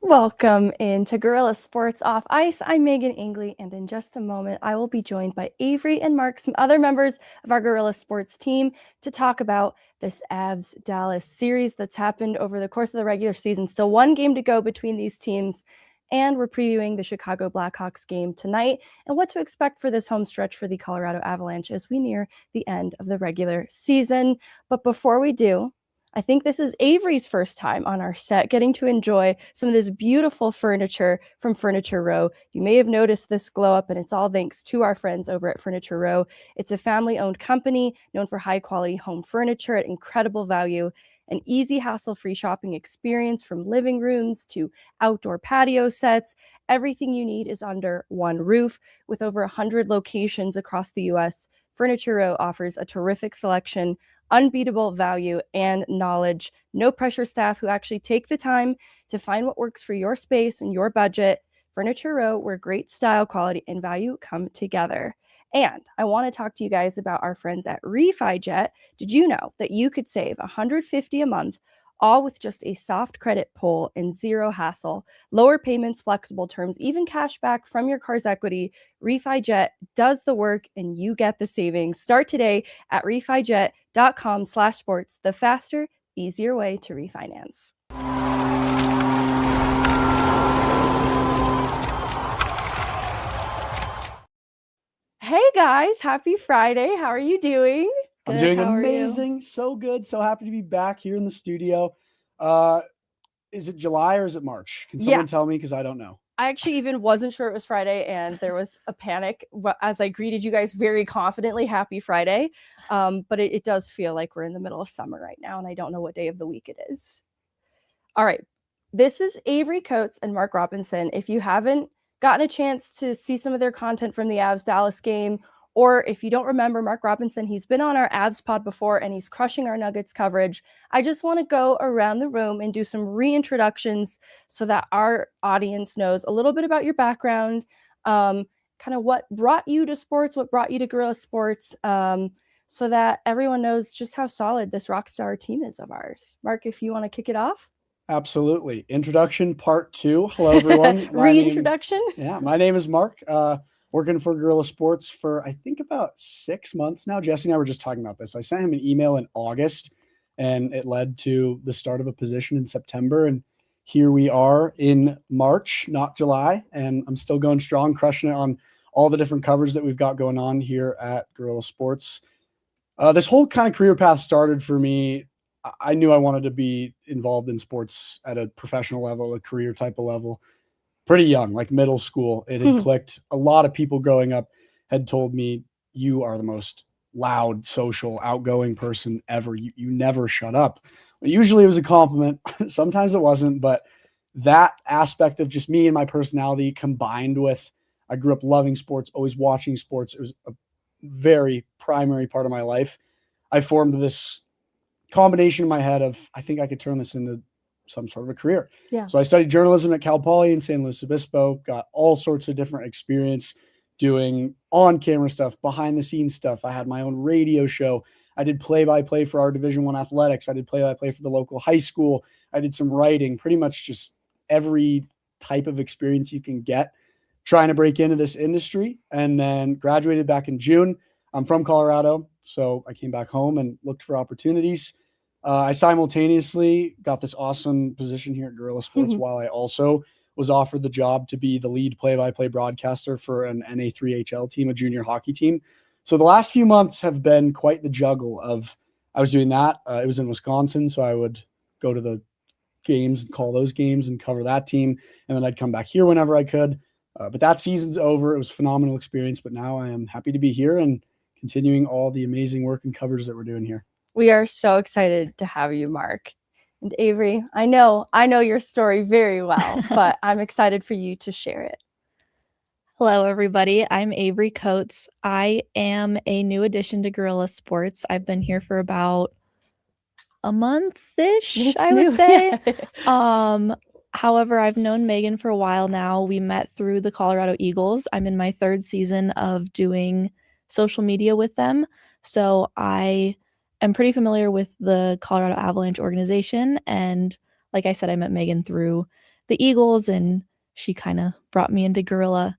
Welcome into Guerilla Sports Off Ice. I'm Meghan Angley, and in just a moment, I will be joined by Avery and Mark, some other members of our Guerilla Sports team, to talk about this Avs-Dallas series that's happened over the course of the regular season. Still one game to go between these teams, and we're previewing the Chicago Blackhawks game tonight and what to expect for this home stretch for the Colorado Avalanche as we near the end of the regular season. But before we do, I think this is Avery's first time on our set, getting to enjoy some of this beautiful furniture from Furniture Row. You may have noticed this glow up, and it's all thanks to our friends over at Furniture Row. It's a family-owned company known for high-quality home furniture at incredible value, an easy, hassle-free shopping experience from living rooms to outdoor patio sets. Everything you need is under one roof. With over 100 locations across the U.S., Furniture Row offers a terrific selection, unbeatable value, and knowledge. No pressure staff who actually take the time to find what works for your space and your budget. Furniture Row, where great style, quality, and value come together. And I want to talk to you guys about our friends at RefiJet. Did you know that you could save $150 a month, all with just a soft credit pull and zero hassle? Lower payments, flexible terms, even cash back from your car's equity. RefiJet does the work and you get the savings. Start today at refijet.com/sports, the faster, easier way to refinance. Hey guys, happy Friday. How are you doing? I'm doing amazing. So good. So happy to be back here in the studio. Is it July or is it March? Can someone tell me? Because I don't know. I actually even wasn't sure it was Friday, and there was a panic as I greeted you guys very confidently. Happy Friday. But it does feel like we're in the middle of summer right now, and I don't know what day of the week it is. All right. This is Avery Coates and Mark Robinson. If you haven't gotten a chance to see some of their content from the Avs-Dallas game, or if you don't remember Mark Robinson, he's been on our Avs pod before and he's crushing our Nuggets coverage. I just want to go around the room and do some reintroductions so that our audience knows a little bit about your background, kind of what brought you to sports, what brought you to Guerilla Sports, so that everyone knows just how solid this rock star team is of ours. Mark, if you want to kick it off. Absolutely. Introduction part 2. Hello, everyone. Reintroduction. My name is Mark. Working for Guerilla Sports for, I think, about 6 months now. Jesse and I were just talking about this. I sent him an email in August, and it led to the start of a position in September. And here we are in March, not July. And I'm still going strong, crushing it on all the different coverage that we've got going on here at Guerilla Sports. This whole kind of career path started for me. I knew I wanted to be involved in sports at a professional level, a career type of level. Pretty young, like middle school, it had clicked. A lot of people growing up had told me, you are the most loud, social, outgoing person ever. You never shut up. Well, usually it was a compliment. Sometimes it wasn't, but that aspect of just me and my personality combined with, I grew up loving sports, always watching sports. It was a very primary part of my life. I formed this combination in my head of, I think I could turn this into some sort of a career. Yeah. So I studied journalism at Cal Poly in San Luis Obispo, got all sorts of different experience doing on-camera stuff, behind-the-scenes stuff. I had my own radio show. I did play-by-play for our Division I athletics. I did play-by-play for the local high school. I did some writing, pretty much just every type of experience you can get trying to break into this industry, and then graduated back in June. I'm from Colorado, so I came back home and looked for opportunities. I simultaneously got this awesome position here at Guerilla Sports while I also was offered the job to be the lead play-by-play broadcaster for an NA3HL team, a junior hockey team. So the last few months have been quite the juggle of, I was doing that. It was in Wisconsin, so I would go to the games and call those games and cover that team. And then I'd come back here whenever I could. But that season's over. It was a phenomenal experience, but now I am happy to be here and continuing all the amazing work and coverage that we're doing here. We are so excited to have you, Mark. And Avery, I know your story very well, but I'm excited for you to share it. Hello, everybody. I'm Avery Coates. I am a new addition to Guerilla Sports. I've been here for about a month-ish, I would say. Yeah. However, I've known Meghan for a while now. We met through the Colorado Eagles. I'm in my 3rd season of doing social media with them. So I am pretty familiar with the Colorado Avalanche organization. And like I said, I met Meghan through the Eagles, and she kind of brought me into Guerilla.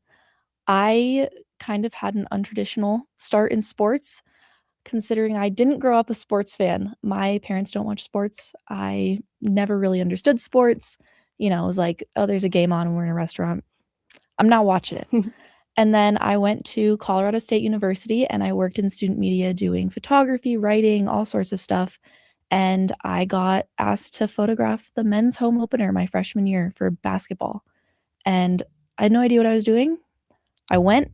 I kind of had an untraditional start in sports, considering I didn't grow up a sports fan. My parents don't watch sports. I never really understood sports. It was like, oh, there's a game on and we're in a restaurant. I'm not watching it. And then I went to Colorado State University and I worked in student media doing photography, writing, all sorts of stuff. And I got asked to photograph the men's home opener my freshman year for basketball. And I had no idea what I was doing. I went.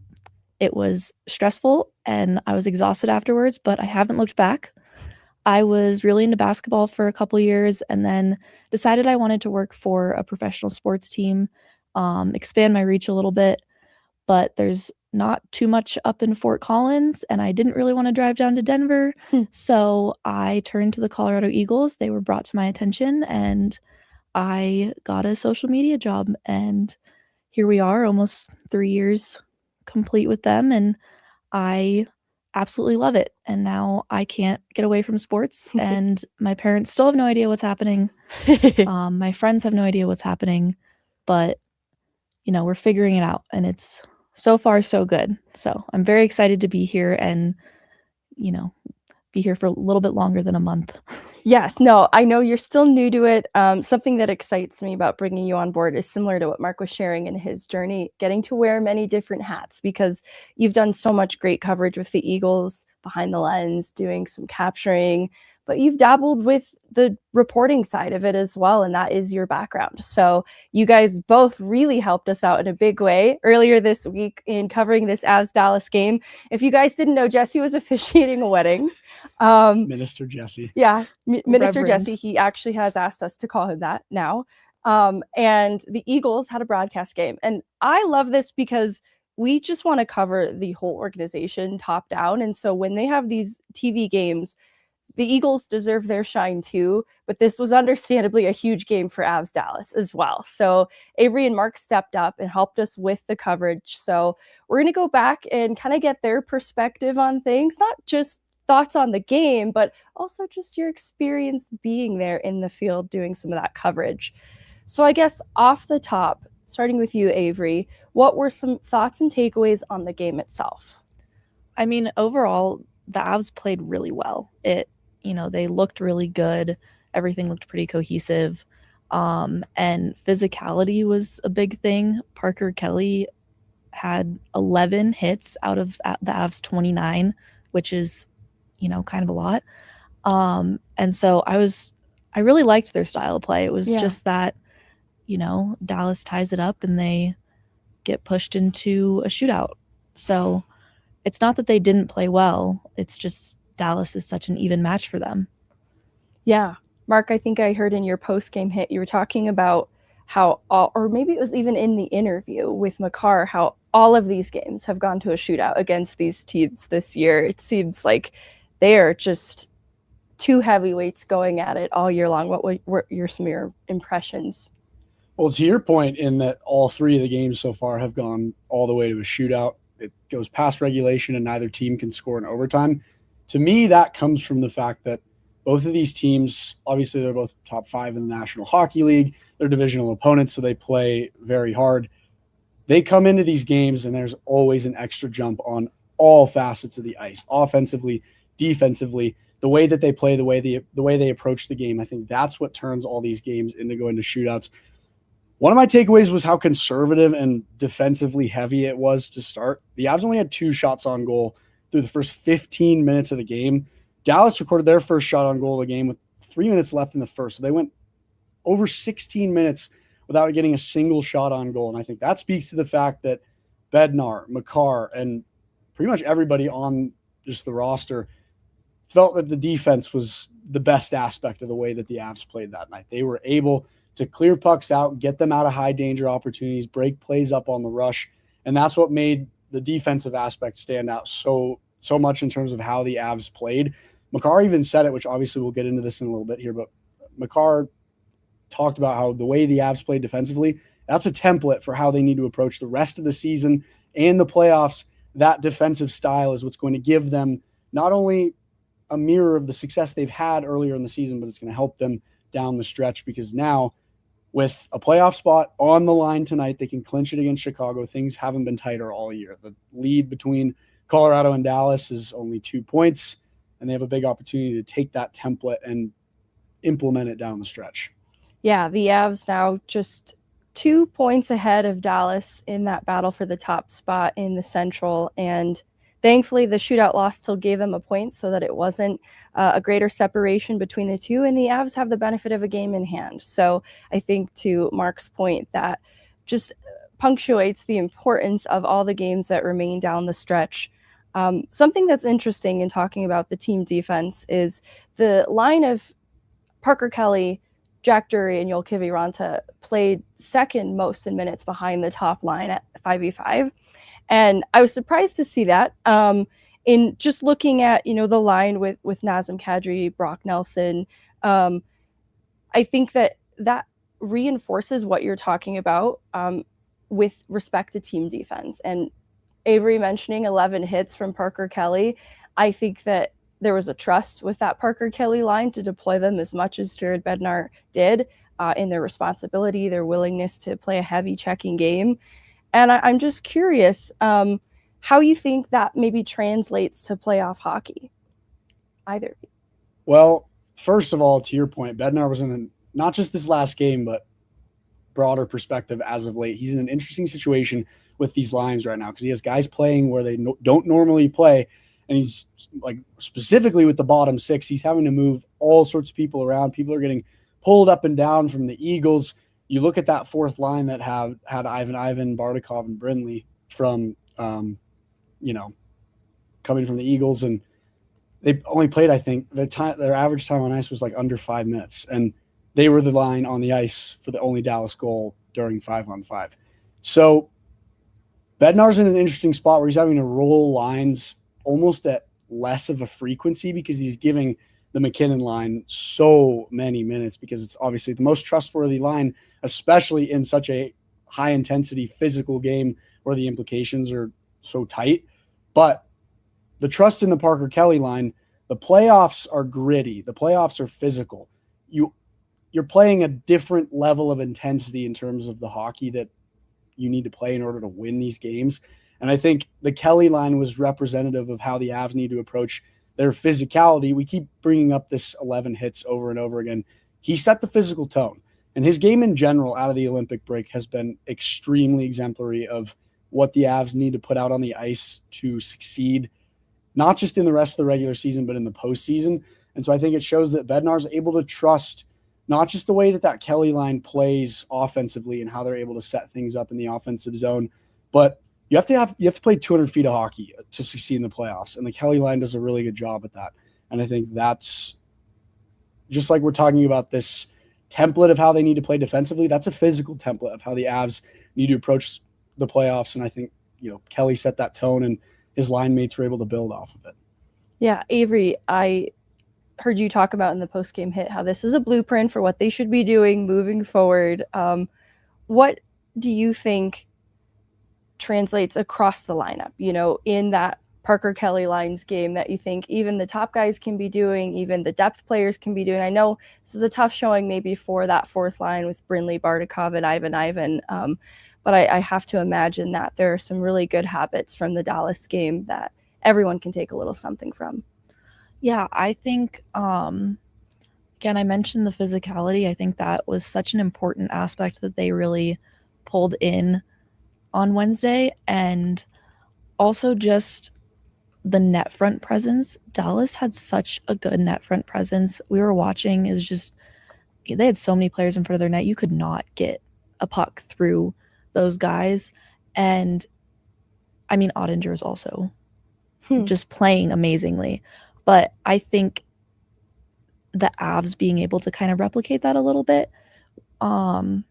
It was stressful and I was exhausted afterwards, but I haven't looked back. I was really into basketball for a couple years and then decided I wanted to work for a professional sports team, expand my reach a little bit. But there's not too much up in Fort Collins, and I didn't really want to drive down to Denver. So I turned to the Colorado Eagles. They were brought to my attention, and I got a social media job. And here we are, almost 3 years complete with them, and I absolutely love it. And now I can't get away from sports, and my parents still have no idea what's happening. My friends have no idea what's happening, but we're figuring it out, and it's so far so good. So I'm very excited to be here and, be here for a little bit longer than a month. Yes, no, I know you're still new to it. Something that excites me about bringing you on board is similar to what Mark was sharing in his journey, getting to wear many different hats, because you've done so much great coverage with the Eagles, behind the lens, doing some capturing, but you've dabbled with the reporting side of it as well, and that is your background. So you guys both really helped us out in a big way earlier this week in covering this Avs Dallas game. If you guys didn't know, Jesse was officiating a wedding. Minister Jesse. Yeah, Minister Reverend. Jesse. He actually has asked us to call him that now. And the Eagles had a broadcast game. And I love this because we just want to cover the whole organization top down. And so when they have these TV games, the Eagles deserve their shine too, but this was understandably a huge game for Avs Dallas as well. So Avery and Mark stepped up and helped us with the coverage. So we're going to go back and kind of get their perspective on things, not just thoughts on the game, but also just your experience being there in the field doing some of that coverage. So I guess off the top, starting with you, Avery, what were some thoughts and takeaways on the game itself? I mean, overall, the Avs played really well. They looked really good. Everything looked pretty cohesive. And physicality was a big thing. Parker Kelly had 11 hits out of the Avs 29, which is, kind of a lot. And so I really liked their style of play. It was just that, Dallas ties it up and they get pushed into a shootout. So it's not that they didn't play well. It's just Dallas is such an even match for them. Yeah. Mark, I think I heard in your post-game hit, you were talking about how, or maybe it was even in the interview with Makar, how all of these games have gone to a shootout against these teams this year. It seems like they are just two heavyweights going at it all year long. What were some of your impressions? Well, to your point, in that all three of the games so far have gone all the way to a shootout. It goes past regulation and neither team can score in overtime. To me, that comes from the fact that both of these teams, obviously they're both top 5 in the National Hockey League. They're divisional opponents, so they play very hard. They come into these games and there's always an extra jump on all facets of the ice, offensively, defensively, the way that they play, the way they approach the game. I think that's what turns all these games into going to shootouts. One of my takeaways was how conservative and defensively heavy it was to start. The Avs only had 2 shots on goal through the first 15 minutes of the game. Dallas recorded their first shot on goal of the game with 3 minutes left in the first. So they went over 16 minutes without getting a single shot on goal. And I think that speaks to the fact that Bednar, Makar, and pretty much everybody on just the roster felt that the defense was the best aspect of the way that the Avs played that night. They were able to clear pucks out, get them out of high danger opportunities, break plays up on the rush. And that's what made the defensive aspect stand out so much in terms of how the Avs played. Makar even said it, which obviously we'll get into this in a little bit here, but Makar talked about how the way the Avs played defensively, that's a template for how they need to approach the rest of the season and the playoffs. That defensive style is what's going to give them not only a mirror of the success they've had earlier in the season, but it's going to help them down the stretch, because now with a playoff spot on the line tonight, they can clinch it against Chicago. Things haven't been tighter all year. The lead between Colorado and Dallas is only 2 points, and they have a big opportunity to take that template and implement it down the stretch. Yeah, the Avs now just 2 points ahead of Dallas in that battle for the top spot in the Central, and thankfully the shootout loss still gave them a point so that it wasn't a greater separation between the two, and the Avs have the benefit of a game in hand. So I think, to Mark's point, that just punctuates the importance of all the games that remain down the stretch. Something that's interesting in talking about the team defense is the line of Parker Kelly, Jack Drury, and Joel Kiviranta played second most in minutes behind the top line at 5v5. And I was surprised to see that. In just looking at, the line with Nazem Kadri, Brock Nelson, I think that reinforces what you're talking about with respect to team defense. And Avery mentioning 11 hits from Parker Kelly, I think that there was a trust with that Parker Kelly line to deploy them as much as Jared Bednar did in their responsibility, their willingness to play a heavy checking game. And I'm just curious how you think that maybe translates to playoff hockey, either of you. Well, first of all, to your point, Bednar was in not just this last game, but broader perspective as of late. He's in an interesting situation with these lines right now because he has guys playing where they don't normally play. And he's like specifically with the bottom six, he's having to move all sorts of people around. People are getting pulled up and down from the Eagles. You look at that fourth line that had Ivan, Bardakov, and Brindley from, coming from the Eagles, and they only played, I think, their average time on ice was like under 5 minutes, and they were the line on the ice for the only Dallas goal during 5-on-5. So Bednar's in an interesting spot where he's having to roll lines almost at less of a frequency because he's giving the McKinnon line so many minutes because it's obviously the most trustworthy line, especially in such a high-intensity physical game where the implications are so tight. But the trust in the Parker Kelly line, the playoffs are gritty. The playoffs are physical. You're playing a different level of intensity in terms of the hockey that you need to play in order to win these games. And I think the Kelly line was representative of how the Avs need to approach their physicality. We keep bringing up this 11 hits over and over again. He set the physical tone. And his game in general out of the Olympic break has been extremely exemplary of what the Avs need to put out on the ice to succeed, not just in the rest of the regular season, but in the postseason. And so I think it shows that Bednar's able to trust not just the way that Kelly line plays offensively and how they're able to set things up in the offensive zone, but you have to play 200 feet of hockey to succeed in the playoffs. And the Kelly line does a really good job at that. And I think that's just like we're talking about this template of how they need to play defensively. That's a physical template of how the Avs need to approach the playoffs. And I think, Kelly set that tone and his line mates were able to build off of it. Yeah. Avery, I heard you talk about in the post-game hit how this is a blueprint for what they should be doing moving forward. What do you think translates across the lineup, in that Parker Kelly lines game that you think even the top guys can be doing, even the depth players can be doing? I know this is a tough showing maybe for that fourth line with Brindley, Bardakov, and Ivan, but I have to imagine that there are some really good habits from the Dallas game that everyone can take a little something from. Yeah, I think, again, I mentioned the physicality. I think that was such an important aspect that they really pulled in on Wednesday, and also just the net front presence. Dallas had such a good net front presence. We were watching, they had so many players in front of their net. You could not get a puck through those guys. And I mean, Ottinger is also just playing amazingly. But I think the Avs being able to kind of replicate that a little bit, and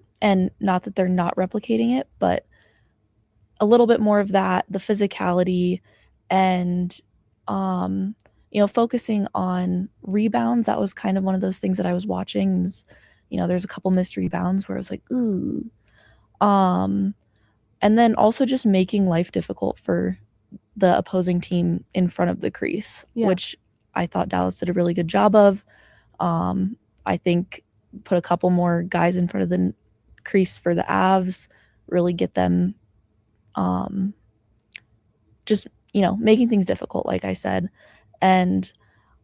not that they're not replicating it, but a little bit more of that, the physicality, and focusing on rebounds. That was kind of one of those things that I was watching. There's a couple missed rebounds where I was like, ooh. And then also just making life difficult for the opposing team in front of the crease, which I thought Dallas did a really good job of. I think put a couple more guys in front of crease for the Avs, really get them just, making things difficult, like I said. And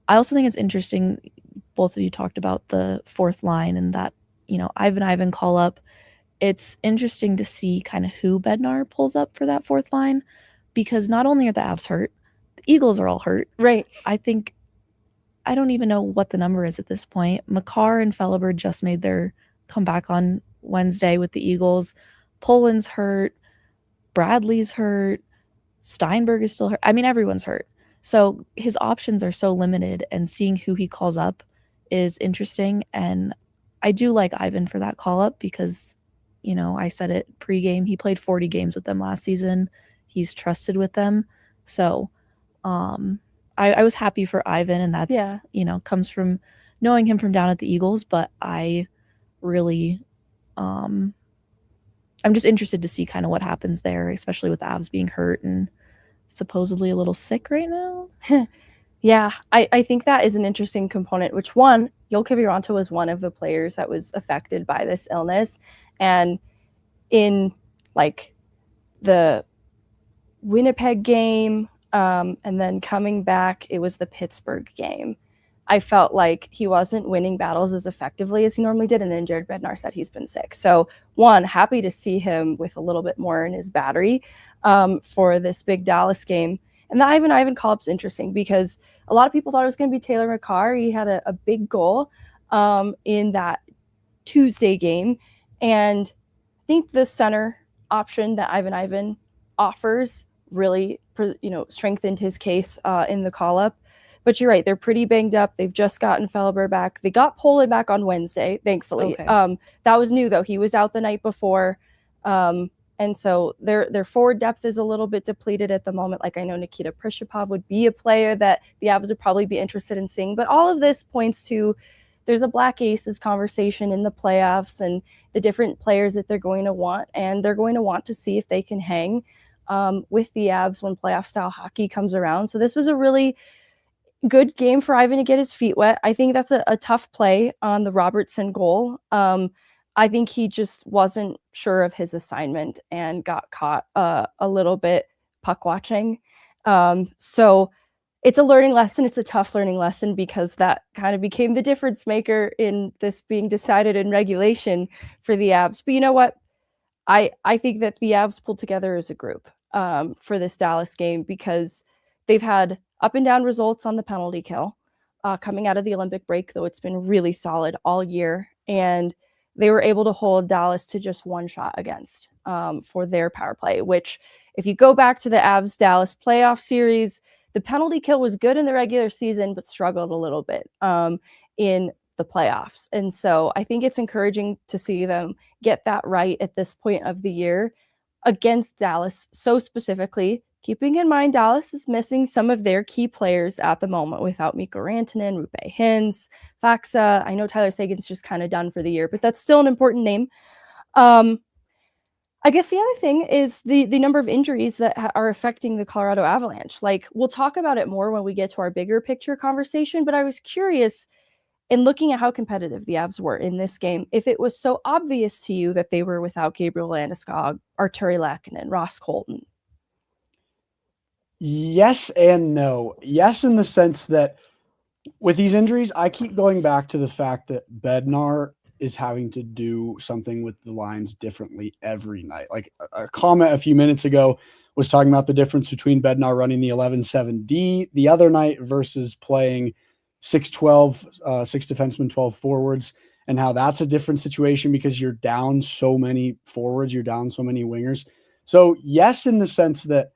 I also think it's interesting, both of you talked about the fourth line and that, Ivan call up. It's interesting to see kind of who Bednar pulls up for that fourth line, because not only are the Avs hurt, the Eagles are all hurt. Right. I don't even know what the number is at this point. Makar and Felleber just made their comeback on Wednesday with the Eagles. Poland's hurt. Bradley's hurt. Steinberg is still hurt. I mean, everyone's hurt. So his options are so limited, and seeing who he calls up is interesting. And I do like Ivan for that call up because, I said it pregame. He played 40 games with them last season. He's trusted with them. So I was happy for Ivan, and that's, comes from knowing him from down at the Eagles. But I really, I'm just interested to see kind of what happens there, especially with the Avs being hurt and supposedly a little sick right now. Yeah, I think that is an interesting component, which one, Jolke Viranto was one of the players that was affected by this illness. And in like the Winnipeg game, and then coming back, it was the Pittsburgh game, I felt like he wasn't winning battles as effectively as he normally did. And then Jared Bednar said he's been sick. So one, happy to see him with a little bit more in his battery for this big Dallas game. And the Ivan call-up's interesting because a lot of people thought it was going to be Cale Makar. He had a big goal in that Tuesday game. And I think the center option that Ivan offers really, strengthened his case in the call-up. But you're right, they're pretty banged up. They've just gotten Felleber back. They got Poland back on Wednesday, thankfully. Okay. That was new, though. He was out the night before. And so their forward depth is a little bit depleted at the moment. Like, I know Nikita Prishapov would be a player that the Avs would probably be interested in seeing. But all of this points to there's a Black Aces conversation in the playoffs and the different players that they're going to want. And they're going to want to see if they can hang with the Avs when playoff-style hockey comes around. So this was a really good game for Ivan to get his feet wet. I think that's a tough play on the Robertson goal. I think he just wasn't sure of his assignment and got caught a little bit puck watching. So it's a learning lesson. It's a tough learning lesson because that kind of became the difference maker in this being decided in regulation for the Avs. But you know what? I think that the Avs pulled together as a group for this Dallas game because they've had up and down results on the penalty kill coming out of the Olympic break, though it's been really solid all year. And they were able to hold Dallas to just one shot against for their power play, which if you go back to the Avs-Dallas playoff series, the penalty kill was good in the regular season, but struggled a little bit in the playoffs. And so I think it's encouraging to see them get that right at this point of the year against Dallas, so specifically, keeping in mind Dallas is missing some of their key players at the moment without Mikko Rantanen, Rupe Hintz, Faksa. I know Tyler Seguin's just kind of done for the year, but that's still an important name. I guess the other thing is the number of injuries that are affecting the Colorado Avalanche. Like, we'll talk about it more when we get to our bigger picture conversation, but I was curious in looking at how competitive the Avs were in this game, if it was so obvious to you that they were without Gabriel Landeskog, Arturi Lehkonen, Ross Colton. Yes and no. Yes, in the sense that with these injuries, I keep going back to the fact that Bednar is having to do something with the lines differently every night. Like a comment a few minutes ago was talking about the difference between Bednar running the 11-7D the other night versus playing 6-12, 6 defensemen, 12 forwards, and how that's a different situation because you're down so many forwards, you're down so many wingers. So yes, in the sense that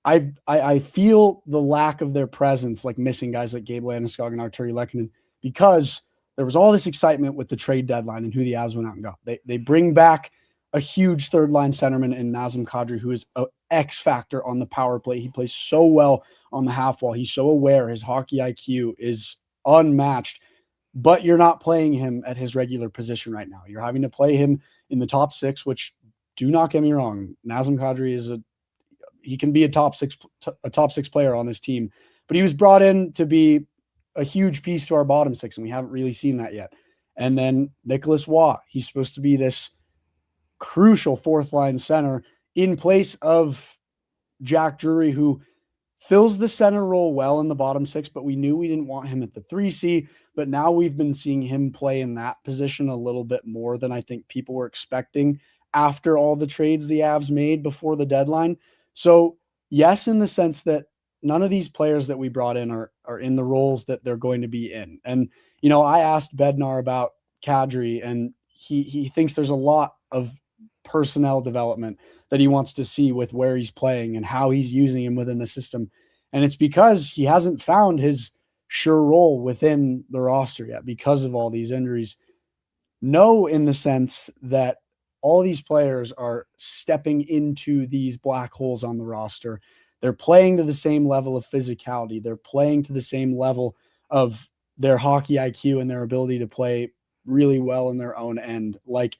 I feel the lack of their presence, like missing guys like Gabe Landeskog and Arturi Lehkonen, because there was all this excitement with the trade deadline and who the Avs went out and got. They bring back a huge third line centerman in Nazem Kadri, who is an X factor on the power play. He plays so well on the half wall. He's so aware. His hockey IQ is unmatched, but you're not playing him at his regular position right now. You're having to play him in the top six, which, do not get me wrong, Nazem Kadri he can be a top six player on this team, but he was brought in to be a huge piece to our bottom six, and we haven't really seen that yet. And then Nicholas Waugh, he's supposed to be this crucial fourth line center in place of Jack Drury, who fills the center role well in the bottom six, but we knew we didn't want him at the 3C. But now we've been seeing him play in that position a little bit more than I think people were expecting after all the trades the Avs made before the deadline. So yes, in the sense that none of these players that we brought in are in the roles that they're going to be in. And, I asked Bednar about Kadri, and he thinks there's a lot of personnel development that he wants to see with where he's playing and how he's using him within the system. And it's because he hasn't found his sure role within the roster yet because of all these injuries. No, in the sense that all these players are stepping into these black holes on the roster. They're playing to the same level of physicality. They're playing to the same level of their hockey IQ and their ability to play really well in their own end. Like,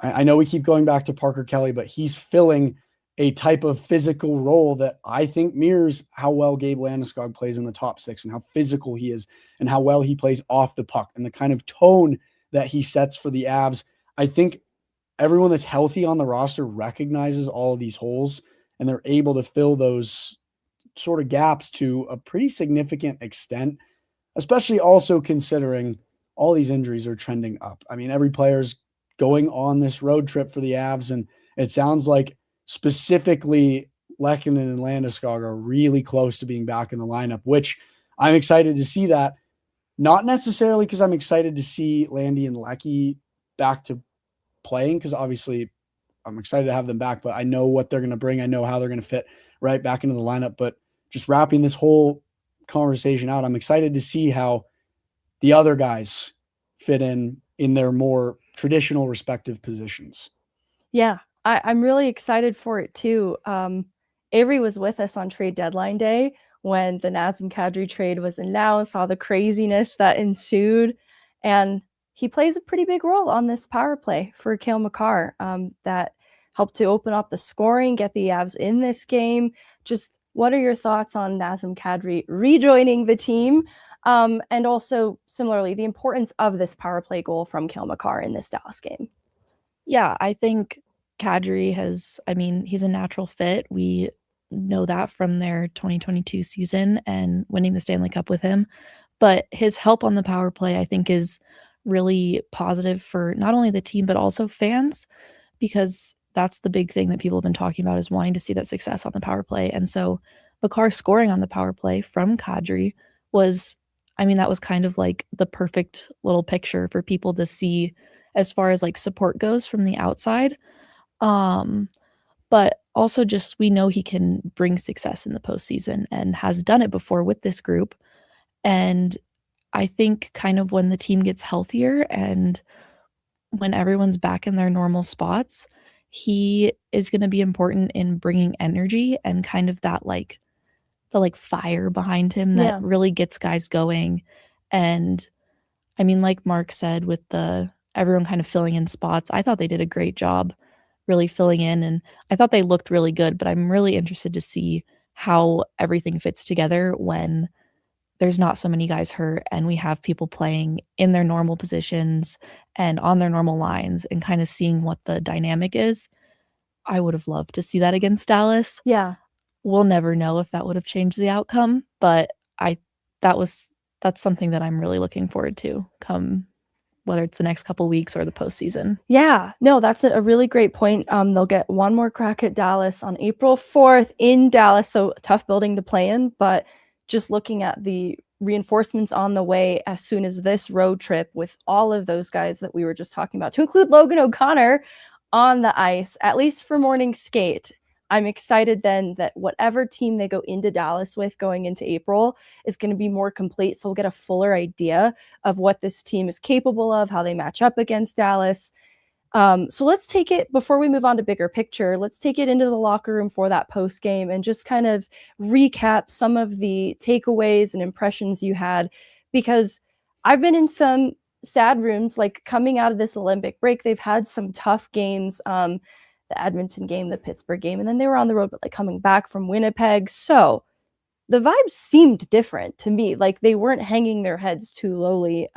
I know we keep going back to Parker Kelly, but he's filling a type of physical role that I think mirrors how well Gabe Landeskog plays in the top six and how physical he is and how well he plays off the puck and the kind of tone that he sets for the Avs. I think everyone that's healthy on the roster recognizes all of these holes, and they're able to fill those sort of gaps to a pretty significant extent, especially also considering all these injuries are trending up. I mean, every player's going on this road trip for the Avs, and it sounds like specifically Lehkonen and Landeskog are really close to being back in the lineup, which I'm excited to see that. Not necessarily because I'm excited to see Landy and Lecky back to playing, because obviously I'm excited to have them back, but I know what they're going to bring. I know how they're going to fit right back into the lineup. But just wrapping this whole conversation out, I'm excited to see how the other guys fit in their more traditional respective positions. Yeah, I'm really excited for it too. Avery was with us on trade deadline day when the Nazem Kadri trade was announced, saw the craziness that ensued, and he plays a pretty big role on this power play for Cale Makar that helped to open up the scoring, get the Avs in this game. Just what are your thoughts on Nazem Kadri rejoining the team? And also, similarly, the importance of this power play goal from Cale Makar in this Dallas game. Yeah, I think Kadri he's a natural fit. We know that from their 2022 season and winning the Stanley Cup with him. But his help on the power play, I think, is really positive for not only the team, but also fans, because that's the big thing that people have been talking about, is wanting to see that success on the power play. And so Makar scoring on the power play from Kadri was, that was kind of like the perfect little picture for people to see as far as like support goes from the outside. But also just, we know he can bring success in the postseason and has done it before with this group. And I think kind of when the team gets healthier and when everyone's back in their normal spots, he is going to be important in bringing energy and kind of that like the fire behind him that really gets guys going. And like Mark said, with everyone kind of filling in spots, I thought they did a great job really filling in, and I thought they looked really good, but I'm really interested to see how everything fits together when there's not so many guys hurt and we have people playing in their normal positions and on their normal lines, and kind of seeing what the dynamic is. I would have loved to see that against Dallas. Yeah. We'll never know if that would have changed the outcome, but that's something that I'm really looking forward to, come whether it's the next couple weeks or the postseason. Yeah, no, that's a really great point. They'll get one more crack at Dallas on April 4th in Dallas, so a tough building to play in, but just looking at the reinforcements on the way as soon as this road trip with all of those guys that we were just talking about, to include Logan O'Connor on the ice, at least for morning skate. I'm excited then that whatever team they go into Dallas with going into April is going to be more complete. So we'll get a fuller idea of what this team is capable of, how they match up against Dallas. So let's take it, before we move on to bigger picture, let's take it into the locker room for that post game and just kind of recap some of the takeaways and impressions you had, because I've been in some sad rooms, like coming out of this Olympic break. They've had some tough games, the Edmonton game, the Pittsburgh game, and then they were on the road, but like coming back from Winnipeg. So the vibes seemed different to me. Like they weren't hanging their heads too lowly.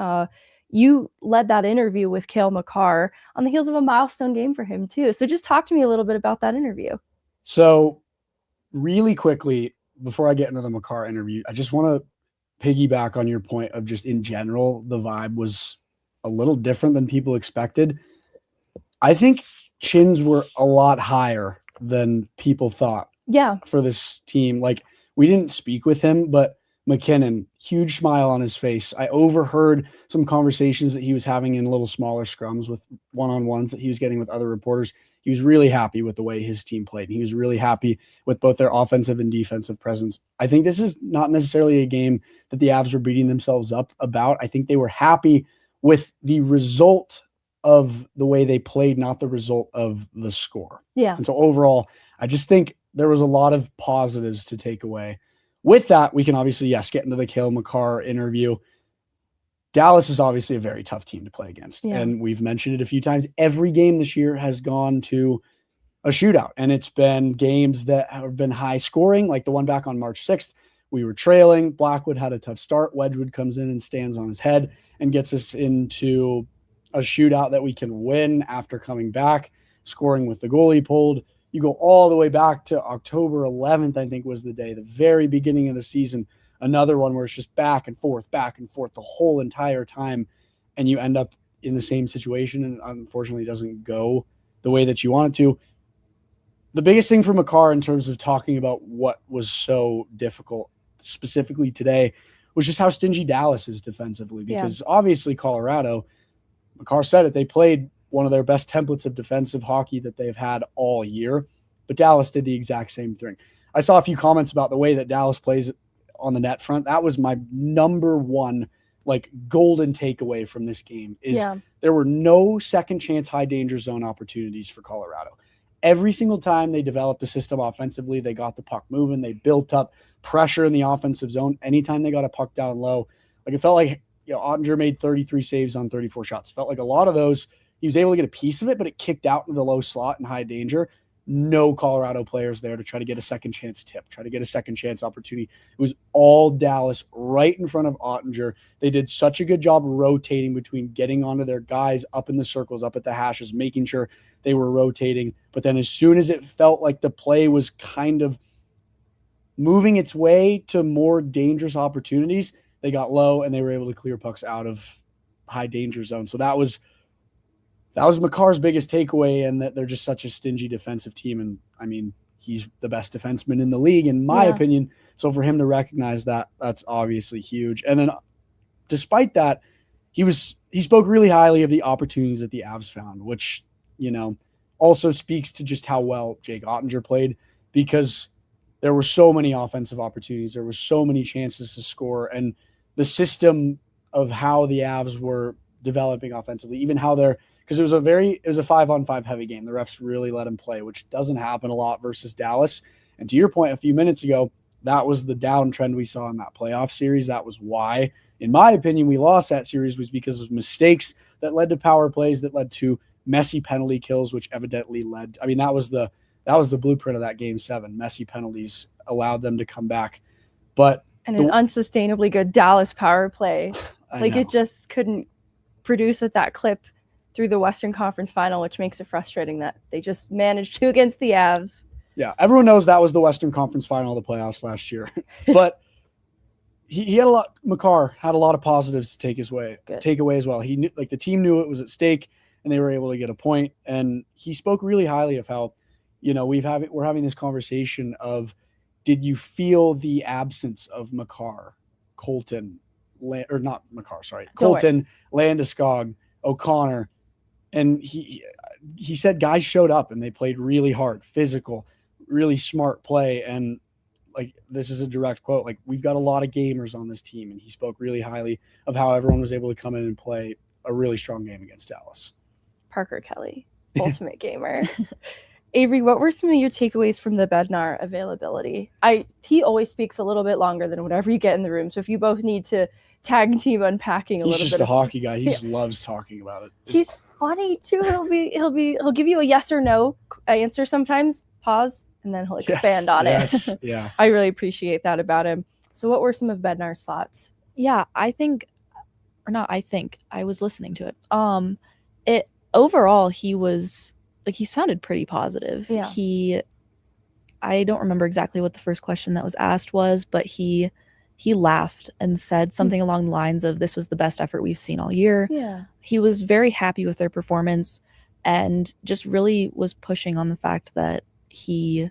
you led that interview with Cale Makar on the heels of a milestone game for him too. So just talk to me a little bit about that interview. So really quickly, before I get into the Makar interview, I just want to piggyback on your point of just in general, the vibe was a little different than people expected. I think chins were a lot higher than people thought. Yeah. For this team. Like, we didn't speak with him, but McKinnon, huge smile on his face. I overheard some conversations that he was having in little smaller scrums with one-on-ones that he was getting with other reporters. He was really happy with the way his team played. He was really happy with both their offensive and defensive presence. I think this is not necessarily a game that the Avs were beating themselves up about. I think they were happy with the result of the way they played, not the result of the score. Yeah. And so overall, I just think there was a lot of positives to take away. With that, we can obviously, yes, get into the Cale Makar interview. Dallas is obviously a very tough team to play against. Yeah. And we've mentioned it a few times. Every game this year has gone to a shootout. And it's been games that have been high scoring, like the one back on March 6th. We were trailing. Blackwood had a tough start. Wedgewood comes in and stands on his head and gets us into a shootout that we can win after coming back, scoring with the goalie pulled. You go all the way back to October 11th, I think was the day, the very beginning of the season. Another one where it's just back and forth the whole entire time. And you end up in the same situation and unfortunately doesn't go the way that you want it to. The biggest thing for Makar in terms of talking about what was so difficult specifically today was just how stingy Dallas is defensively, because obviously Colorado, Makar said it, they played one of their best templates of defensive hockey that they've had all year, but Dallas did the exact same thing. I saw a few comments about the way that Dallas plays on the net front. That was my number one, like, golden takeaway from this game is there were no second chance high danger zone opportunities for Colorado. Every single time they developed a system offensively, they got the puck moving, they built up pressure in the offensive zone. Anytime they got a puck down low, like, it felt like, Ottinger made 33 saves on 34 shots. It felt like a lot of those, he was able to get a piece of it, but it kicked out into the low slot in high danger. No Colorado players there to try to get a second chance tip, try to get a second chance opportunity. It was all Dallas right in front of Ottinger. They did such a good job rotating between getting onto their guys up in the circles, up at the hashes, making sure they were rotating. But then as soon as it felt like the play was kind of moving its way to more dangerous opportunities, they got low and they were able to clear pucks out of high danger zone. So that was Makar's biggest takeaway, and that they're just such a stingy defensive team. And I mean, he's the best defenseman in the league, in my opinion. So for him to recognize that, that's obviously huge. And then despite that, he spoke really highly of the opportunities that the Avs found, which, also speaks to just how well Jake Ottinger played, because there were so many offensive opportunities. There were so many chances to score, and the system of how the Avs were developing offensively, even how because it was a 5-on-5 heavy game. The refs really let him play, which doesn't happen a lot versus Dallas. And to your point a few minutes ago, that was the downtrend we saw in that playoff series. That was why, in my opinion, we lost that series, was because of mistakes that led to power plays, that led to messy penalty kills, which evidently that was the blueprint of that game 7. Messy penalties allowed them to come back. And an unsustainably good Dallas power play. It just couldn't produce at that clip through the Western Conference Final, which makes it frustrating that they just managed to against the Avs. Yeah, everyone knows that was the Western Conference Final of the playoffs last year. But he had Makar had a lot of positives to take away as well. He knew, the team knew it was at stake, and they were able to get a point. And he spoke really highly of how, we're having this conversation of, did you feel the absence of Makar, Colton, Landeskog, O'Connor? And he said guys showed up and they played really hard, physical, really smart play. And this is a direct quote, we've got a lot of gamers on this team. And he spoke really highly of how everyone was able to come in and play a really strong game against Dallas. Parker Kelly, ultimate gamer. Avery, what were some of your takeaways from the Bednar availability? He always speaks a little bit longer than whatever you get in the room. So if you both need to tag team unpacking He's just a hockey guy. He just loves talking about it. He's funny too. He'll give you a yes or no answer sometimes, pause, and then he'll expand on it. Yeah. I really appreciate that about him. So what were some of Bednar's thoughts? Yeah, I think or not, I think I was listening to it. Overall, he was like, he sounded pretty positive. Yeah. I don't remember exactly what the first question that was asked was, but he laughed and said something along the lines of, this was the best effort we've seen all year. Yeah. He was very happy with their performance and just really was pushing on the fact that he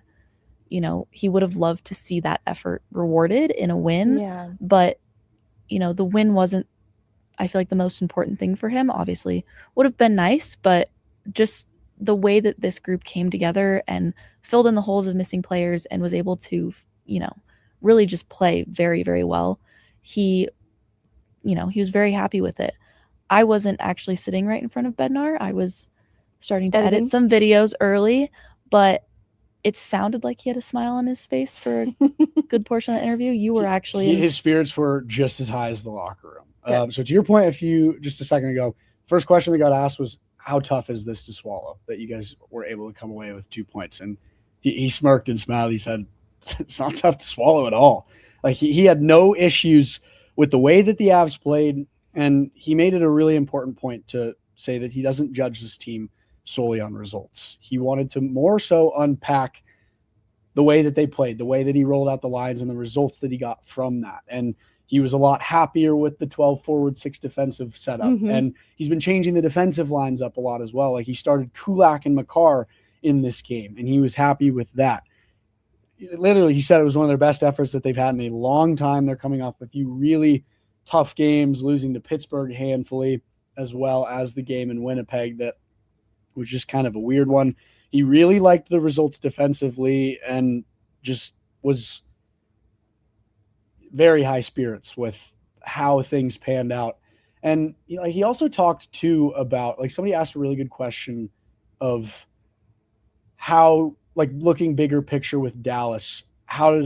would have loved to see that effort rewarded in a win. Yeah. But, the win wasn't, I feel like, the most important thing for him. Obviously would have been nice, but just the way that this group came together and filled in the holes of missing players and was able to, really just play very, very well. He was very happy with it. I wasn't actually sitting right in front of Bednar. I was starting to edit some videos early, but it sounded like he had a smile on his face for a good portion of the interview. You were actually his spirits were just as high as the locker room. So to your point, just a second ago, first question that got asked was, how tough is this to swallow that you guys were able to come away with 2 points? And he smirked and smiled. He said, it's not tough to swallow at all. Like he had no issues with the way that the Avs played. And he made it a really important point to say that he doesn't judge his team solely on results. He wanted to more so unpack the way that they played, the way that he rolled out the lines and the results that he got from that. And he was a lot happier with the 12 forward, 6 defensive setup. And he's been changing the defensive lines up a lot as well. Like he started Kulak and Makar in this game, and he was happy with that. Literally, he said it was one of their best efforts that they've had in a long time. They're coming off a few really tough games, losing to Pittsburgh handfully, as well as the game in Winnipeg that was just kind of a weird one. He really liked the results defensively and just was very high spirits with how things panned out. And he also talked too about, like, somebody asked a really good question of how, like, looking bigger picture with Dallas, how do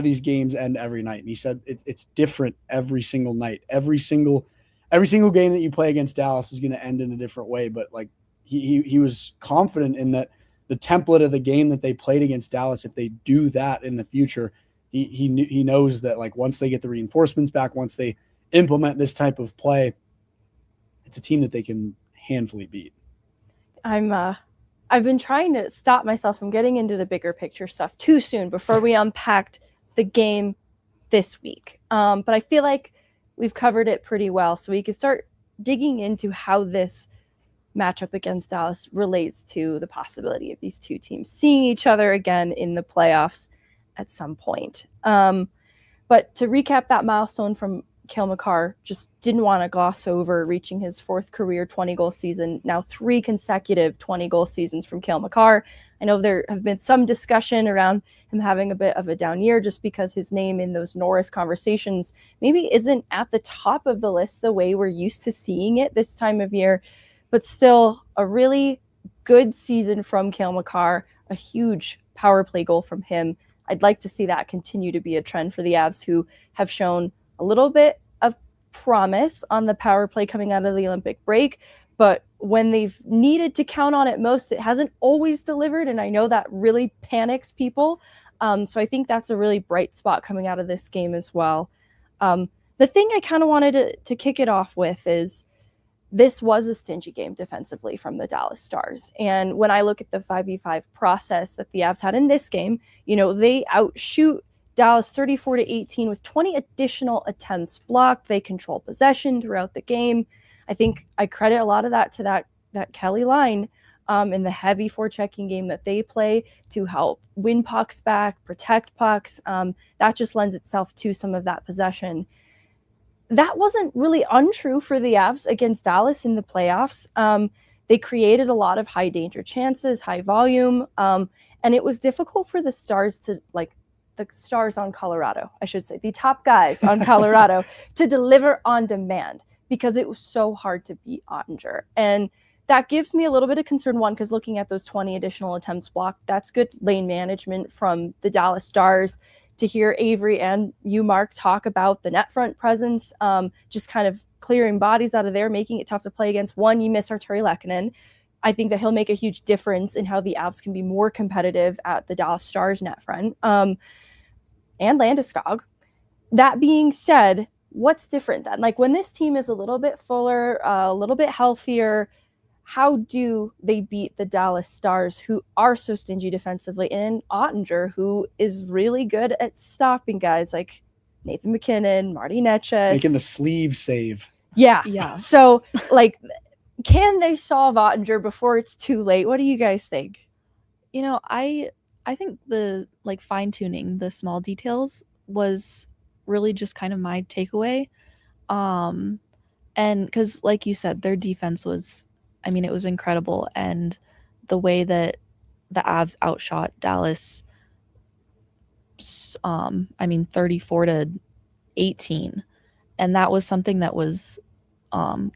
these games end every night? And he said it's different every single night. Every single game that you play against Dallas is going to end in a different way. But like he was confident in that the template of the game that they played against Dallas, if they do that in the future, he knows that, like, once they get the reinforcements back, once they implement this type of play, it's a team that they can handfully beat. I've been trying to stop myself from getting into the bigger picture stuff too soon before we unpacked the game this week. But I feel like we've covered it pretty well, so we can start digging into how this matchup against Dallas relates to the possibility of these two teams seeing each other again in the playoffs at some point. But to recap that milestone from Cale Makar, just didn't want to gloss over reaching his 4th career 20-goal season, now 3 consecutive 20-goal seasons from Cale Makar. I know there have been some discussion around him having a bit of a down year just because his name in those Norris conversations maybe isn't at the top of the list the way we're used to seeing it this time of year, but still a really good season from Cale Makar, a huge power play goal from him. I'd like to see that continue to be a trend for the Avs, who have shown a little bit of promise on the power play coming out of the Olympic break, but when they've needed to count on it most, it hasn't always delivered, and I know that really panics people. So I think that's a really bright spot coming out of this game as well. The thing I kind of wanted to kick it off with is this was a stingy game defensively from the Dallas Stars. And when I look at the 5v5 process that the Avs had in this game, they outshoot Dallas 34-18 with 20 additional attempts blocked. They control possession throughout the game. I think I credit a lot of that to that Kelly line in the heavy forechecking game that they play to help win pucks back, protect pucks. That just lends itself to some of that possession. That wasn't really untrue for the Avs against Dallas in the playoffs. They created a lot of high danger chances, high volume, and it was difficult for the Stars the stars on Colorado, I should say, the top guys on Colorado to deliver on demand because it was so hard to beat Ottinger. And that gives me a little bit of concern, one, because looking at those 20 additional attempts blocked, that's good lane management from the Dallas Stars. To hear Avery and you, Mark, talk about the net front presence, just kind of clearing bodies out of there, making it tough to play against. One, you miss Arturi Lehkonen. I think that he'll make a huge difference in how the Avs can be more competitive at the Dallas Stars net front. And Landeskog. That being said, what's different then? Like when this team is a little bit fuller, a little bit healthier, how do they beat the Dallas Stars, who are so stingy defensively, and Ottinger, who is really good at stopping guys like Nathan McKinnon, Marty Netchess. Making the sleeve save. Yeah. So, like, can they solve Ottinger before it's too late? What do you guys think? I think the fine-tuning the small details was really just kind of my takeaway. And because like you said, their defense was, it was incredible. And the way that the Avs outshot Dallas, 34-18. And that was something that was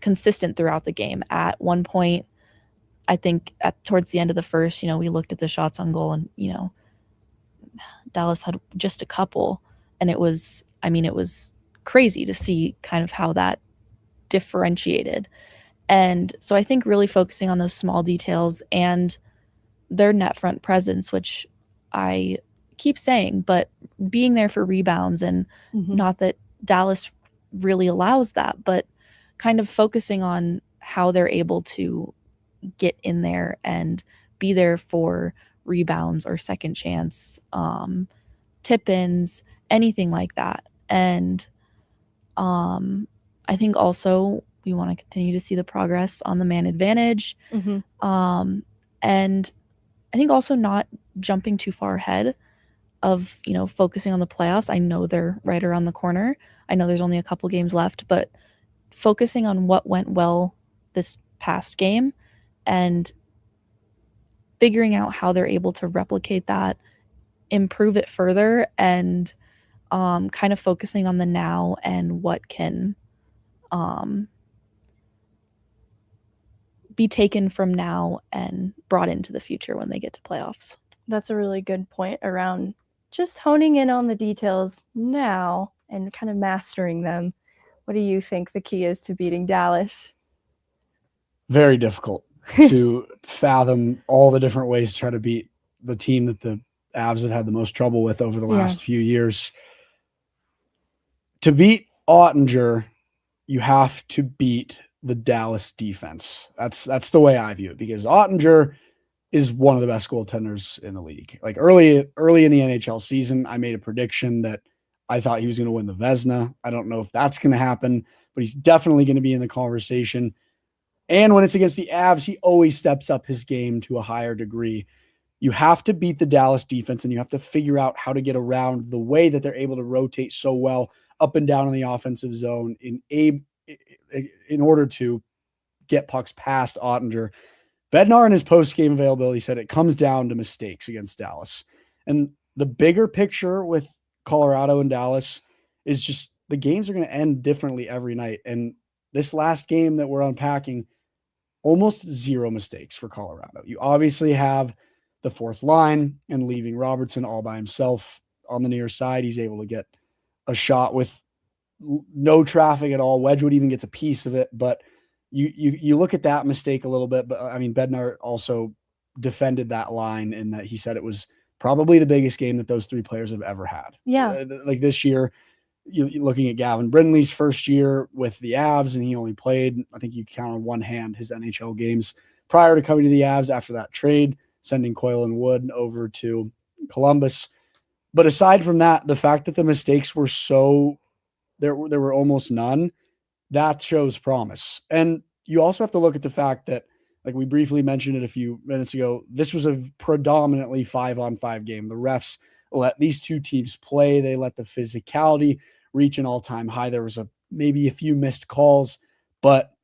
consistent throughout the game. At one point, I think towards the end of the first, we looked at the shots on goal and, Dallas had just a couple. And it was crazy to see kind of how that differentiated. And so I think really focusing on those small details and their net front presence, which I keep saying, but being there for rebounds, and not that Dallas really allows that, but kind of focusing on how they're able to get in there and be there for rebounds or second chance, tip-ins, anything like that. And I think also we want to continue to see the progress on the man advantage. And I think also not jumping too far ahead of, focusing on the playoffs. I know they're right around the corner. I know there's only a couple games left, but focusing on what went well this past game and figuring out how they're able to replicate that, improve it further, and kind of focusing on the now and what can be taken from now and brought into the future when they get to playoffs. That's a really good point around just honing in on the details now and kind of mastering them. What do you think the key is to beating Dallas? Very difficult to fathom all the different ways to try to beat the team that the Avs have had the most trouble with over the last few years. To beat Ottinger, you have to beat the Dallas defense. That's the way I view it, because Ottinger is one of the best goaltenders in the league. Like early in the NHL season, I made a prediction that I thought he was going to win the Vezina. I don't know if that's going to happen, but he's definitely going to be in the conversation. And when it's against the Avs, he always steps up his game to a higher degree. You have to beat the Dallas defense, and you have to figure out how to get around the way that they're able to rotate so well up and down in the offensive zone in order to get pucks past Ottinger. Bednar in his post-game availability said it comes down to mistakes against Dallas. And the bigger picture with Colorado and Dallas is just the games are going to end differently every night. And this last game that we're unpacking, almost zero mistakes for Colorado. You obviously have the fourth line and leaving Robertson all by himself on the near side. He's able to get a shot with no traffic at all. Wedgewood even gets a piece of it, but you look at that mistake a little bit. But I mean, Bednar also defended that line in that he said it was probably the biggest game that those three players have ever had. Yeah. Like this year, you're looking at Gavin Brindley's first year with the Avs, and he only played, I think you count on one hand, his NHL games prior to coming to the Avs after that trade, sending Coyle and Wood over to Columbus. But aside from that, the fact that the mistakes were there were almost none, that shows promise. And you also have to look at the fact that, like we briefly mentioned it a few minutes ago, this was a predominantly 5-on-5 game. The refs let these two teams play. They let the physicality reach an all-time high. There was maybe a few missed calls, but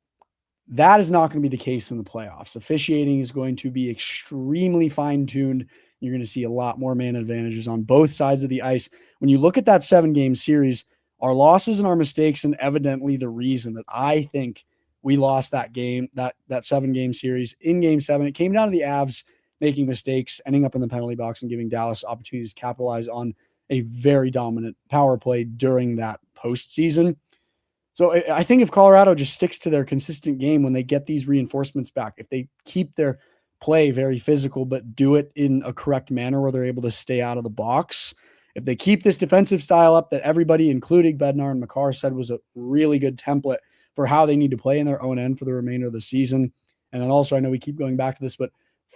that is not going to be the case in the playoffs. Officiating is going to be extremely fine-tuned. You're going to see a lot more man advantages on both sides of the ice. When you look at that 7-game series, our losses and our mistakes, and evidently the reason that I think we lost that game, that 7-game series in Game 7, it came down to the Avs making mistakes, ending up in the penalty box, and giving Dallas opportunities to capitalize on a very dominant power play during that postseason. So I think if Colorado just sticks to their consistent game when they get these reinforcements back, if they keep their play very physical but do it in a correct manner where they're able to stay out of the box, if they keep this defensive style up that everybody, including Bednar and Makar, said was a really good template for how they need to play in their own end for the remainder of the season. And then also, I know we keep going back to this, but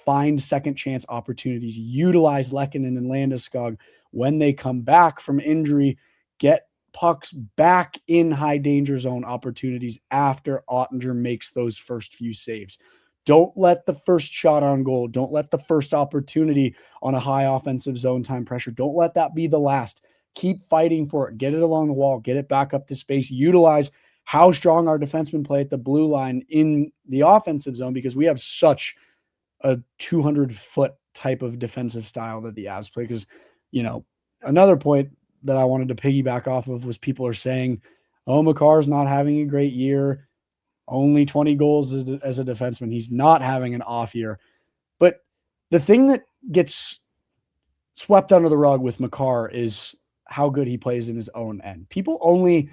find second chance opportunities, utilize Lehkonen and Landeskog when they come back from injury, get pucks back in high danger zone opportunities after Ottinger makes those first few saves. Don't let the first shot on goal, don't let the first opportunity on a high offensive zone time pressure, don't let that be the last. Keep fighting for it. Get it along the wall. Get it back up to space. Utilize how strong our defensemen play at the blue line in the offensive zone, because we have such a 200-foot type of defensive style that the Avs play. Because, another point that I wanted to piggyback off of was people are saying, oh, Makar's not having a great year. Only 20 goals as a defenseman. He's not having an off year. But the thing that gets swept under the rug with Makar is how good he plays in his own end. People only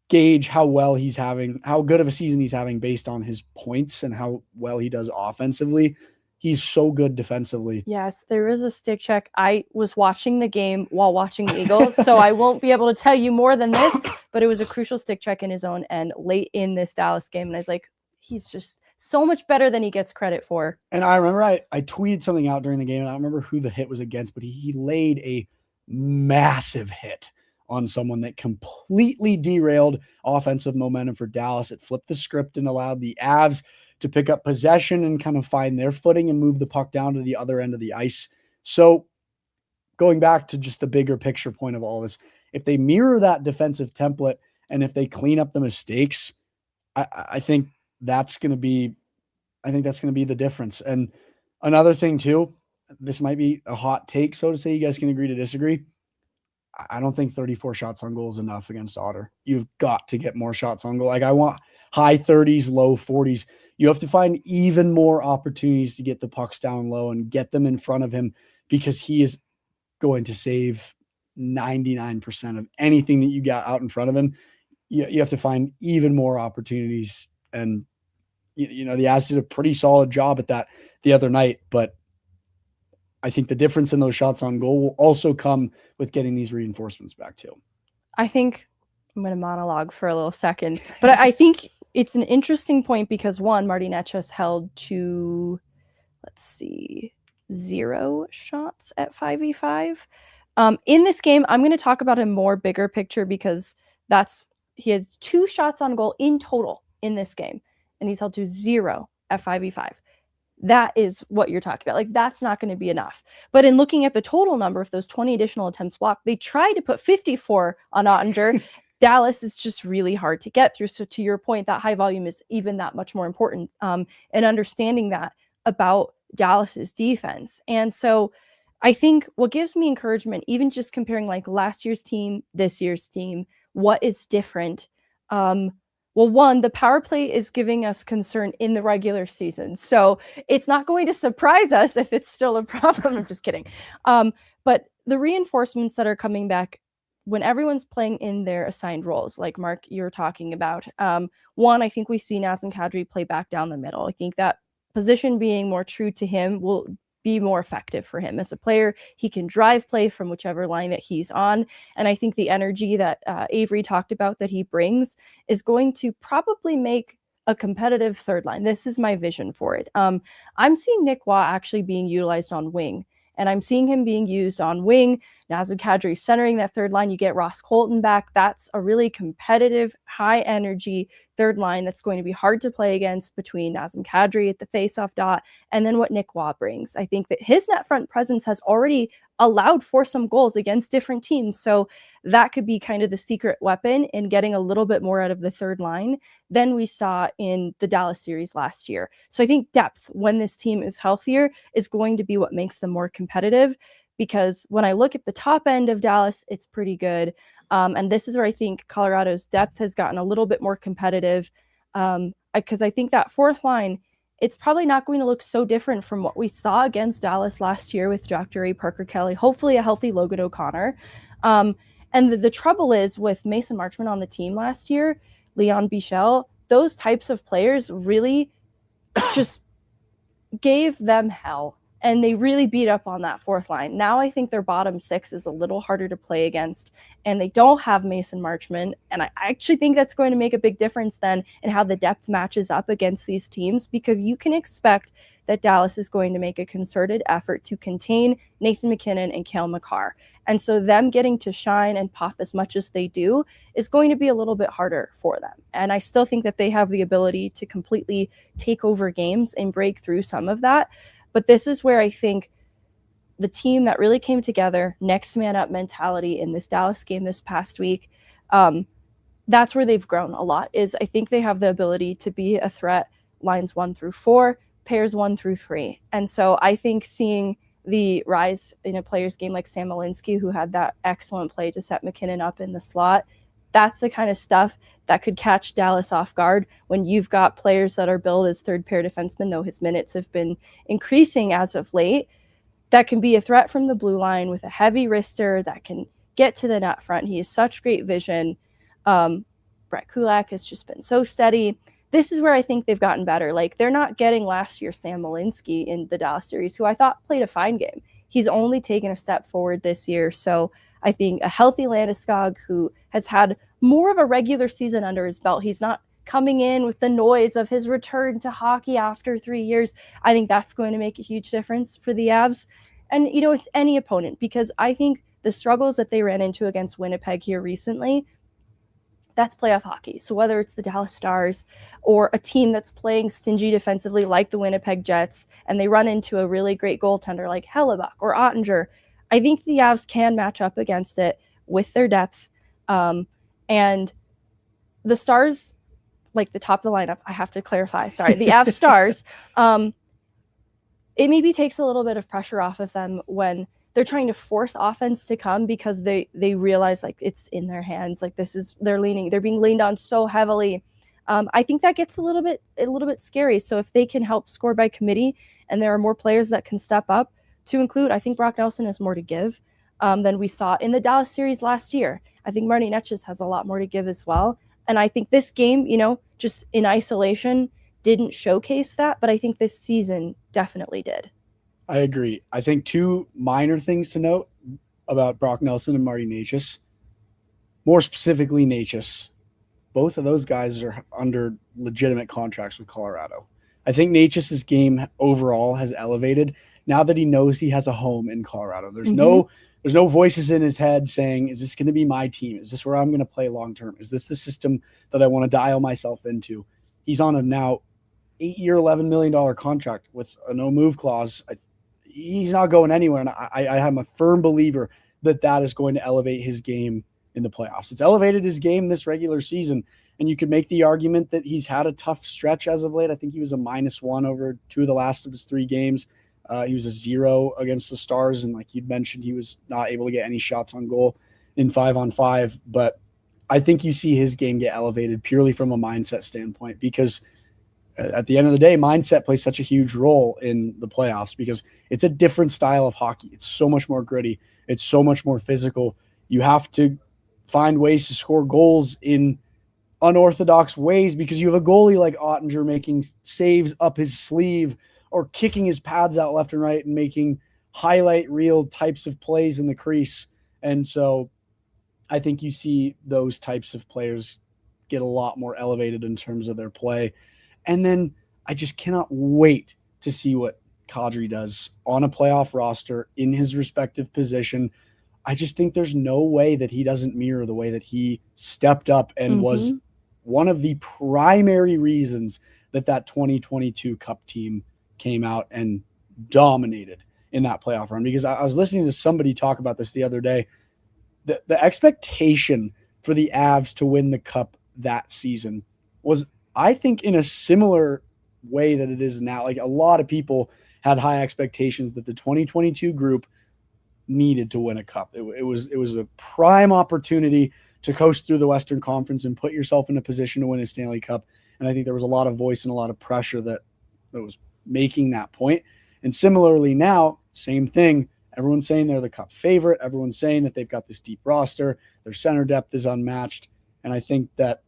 gauge how good of a season he's having based on his points and how well he does offensively. He's so good defensively. Yes, there is a stick check. I was watching the game while watching the Eagles, so I won't be able to tell you more than this, but it was a crucial stick check in his own end late in this Dallas game. And I was like, he's just so much better than he gets credit for. And I remember I tweeted something out during the game, and I don't remember who the hit was against, but he laid a massive hit on someone that completely derailed offensive momentum for Dallas. It flipped the script and allowed the Avs to pick up possession and kind of find their footing and move the puck down to the other end of the ice. So going back to just the bigger picture point of all this, if they mirror that defensive template and if they clean up the mistakes, I think that's going to be the difference. And another thing too, this might be a hot take, so to say, you guys can agree to disagree. I don't think 34 shots on goal is enough against Otter. You've got to get more shots on goal. Like, I want high 30s, low 40s. You have to find even more opportunities to get the pucks down low and get them in front of him, because he is going to save 99% of anything that you got out in front of him. You have to find even more opportunities. And, the Avs did a pretty solid job at that the other night, but I think the difference in those shots on goal will also come with getting these reinforcements back too. I think I'm going to monologue for a little second, but I think it's an interesting point because, one, Marty Netchus held to, 0 shots at 5v5. In this game, I'm going to talk about a more bigger picture because he has 2 shots on goal in total in this game, and he's held to 0 at 5v5. That is what you're talking about. Like, that's not going to be enough. But in looking at the total number of those 20 additional attempts blocked, they tried to put 54 on Ottinger. Dallas is just really hard to get through. So to your point, that high volume is even that much more important, and understanding that about Dallas's defense. And so I think what gives me encouragement, even just comparing like last year's team, this year's team, what is different? Well, one, the power play is giving us concern in the regular season. So it's not going to surprise us if it's still a problem. I'm just kidding. But the reinforcements that are coming back when everyone's playing in their assigned roles, like Mark, you're talking about. One, I think we see Nazem Kadri play back down the middle. I think that position being more true to him will be more effective for him as a player. He can drive play from whichever line that he's on. And I think the energy that Avery talked about that he brings is going to probably make a competitive third line. This is my vision for it. I'm seeing Nick Waugh actually being utilized on wing, and I'm seeing him being used on wing. Nazem Kadri centering that third line. You get Ross Colton back. That's a really competitive, high energy third line that's going to be hard to play against between Nazem Kadri at the faceoff dot and then what Nick Waugh brings. I think that his net front presence has already allowed for some goals against different teams. So that could be kind of the secret weapon in getting a little bit more out of the third line than we saw in the Dallas series last year. So I think depth, when this team is healthier, is going to be what makes them more competitive, because when I look at the top end of Dallas, it's pretty good. And this is where I think Colorado's depth has gotten a little bit more competitive, because I think that fourth line, it's probably not going to look so different from what we saw against Dallas last year with Jock Drury, Parker Kelly, hopefully a healthy Logan O'Connor. And the trouble is with Mason Marchment on the team last year, Leon Bichel, those types of players really just gave them hell. and they really beat up on that fourth line. Now I think their bottom six is a little harder to play against, and they don't have Mason Marchment. And I actually think that's going to make a big difference then in how the depth matches up against these teams, because you can expect that Dallas is going to make a concerted effort to contain Nathan MacKinnon and Cale Makar. And so them getting to shine and pop as much as they do is going to be a little bit harder for them. And I still think that they have the ability to completely take over games and break through some of that. But this is where I think the team that really came together, next man up mentality in this Dallas game this past week, that's where they've grown a lot. Is I think they have the ability to be a threat lines 1 through 4, pairs 1 through 3. And so I think seeing the rise in a player's game like Sam Malinsky, who had that excellent play to set MacKinnon up in the slot, that's the kind of stuff that could catch Dallas off guard when you've got players that are billed as third pair defensemen, though his minutes have been increasing as of late, that can be a threat from the blue line with a heavy wrister that can get to the net front. He has such great vision. Brett Kulak has just been so steady. This is where I think they've gotten better. Like, they're not getting last year's Sam Malinsky in the Dallas series, who I thought played a fine game. He's only taken a step forward this year. So I think a healthy Landeskog, who has had more of a regular season under his belt, he's not coming in with the noise of his return to hockey after 3 years. I think that's going to make a huge difference for the Avs. And, you know, it's any opponent, because I think the struggles that they ran into against Winnipeg here recently, that's playoff hockey. So whether it's the Dallas Stars or a team that's playing stingy defensively like the Winnipeg Jets, and they run into a really great goaltender like Hellebuck or Ottinger, I think the Avs can match up against it with their depth. And the Stars, like the top of the lineup, I have to clarify, sorry, the Avs Stars, it maybe takes a little bit of pressure off of them when they're trying to force offense to come, because they realize like it's in their hands. Like they're being leaned on so heavily. I think that gets a little bit scary. So if they can help score by committee, and there are more players that can step up, to include, I think Brock Nelson has more to give than we saw in the Dallas series last year. I think Marty Netches has a lot more to give as well. And I think this game, you know, just in isolation, didn't showcase that, but I think this season definitely did. I agree. I think two minor things to note about Brock Nelson and Marty Necas, more specifically Necas. Both of those guys are under legitimate contracts with Colorado. I think Necas's game overall has elevated now that he knows he has a home in Colorado. There's no voices in his head saying, is this going to be my team? Is this where I'm going to play long-term? Is this the system that I want to dial myself into? He's on a now 8-year, $11 million contract with a no-move clause. He's not going anywhere, and I am a firm believer that is going to elevate his game in the playoffs. It's elevated his game this regular season, and you could make the argument that he's had a tough stretch as of late. I think he was a -1 over 2 of the last of his 3 games. He was a 0 against the Stars, and like you'd mentioned, he was not able to get any shots on goal in 5-on-5. But I think you see his game get elevated purely from a mindset standpoint, because at the end of the day, mindset plays such a huge role in the playoffs, because it's a different style of hockey. It's so much more gritty. It's so much more physical. You have to find ways to score goals in unorthodox ways, because you have a goalie like Ottinger making saves up his sleeve or kicking his pads out left and right and making highlight reel types of plays in the crease. And so I think you see those types of players get a lot more elevated in terms of their play. And then I just cannot wait to see what Kadri does on a playoff roster in his respective position. I just think there's no way that he doesn't mirror the way that he stepped up and was one of the primary reasons that 2022 Cup team came out and dominated in that playoff run. Because I was listening to somebody talk about this the other day. The expectation for the Avs to win the Cup that season was, I think, in a similar way that it is now. Like, a lot of people had high expectations that the 2022 group needed to win a Cup. It was a prime opportunity to coast through the Western Conference and put yourself in a position to win a Stanley Cup. And I think there was a lot of voice and a lot of pressure that was making that point. And similarly now, same thing. Everyone's saying they're the Cup favorite. Everyone's saying that they've got this deep roster. Their center depth is unmatched. And I think that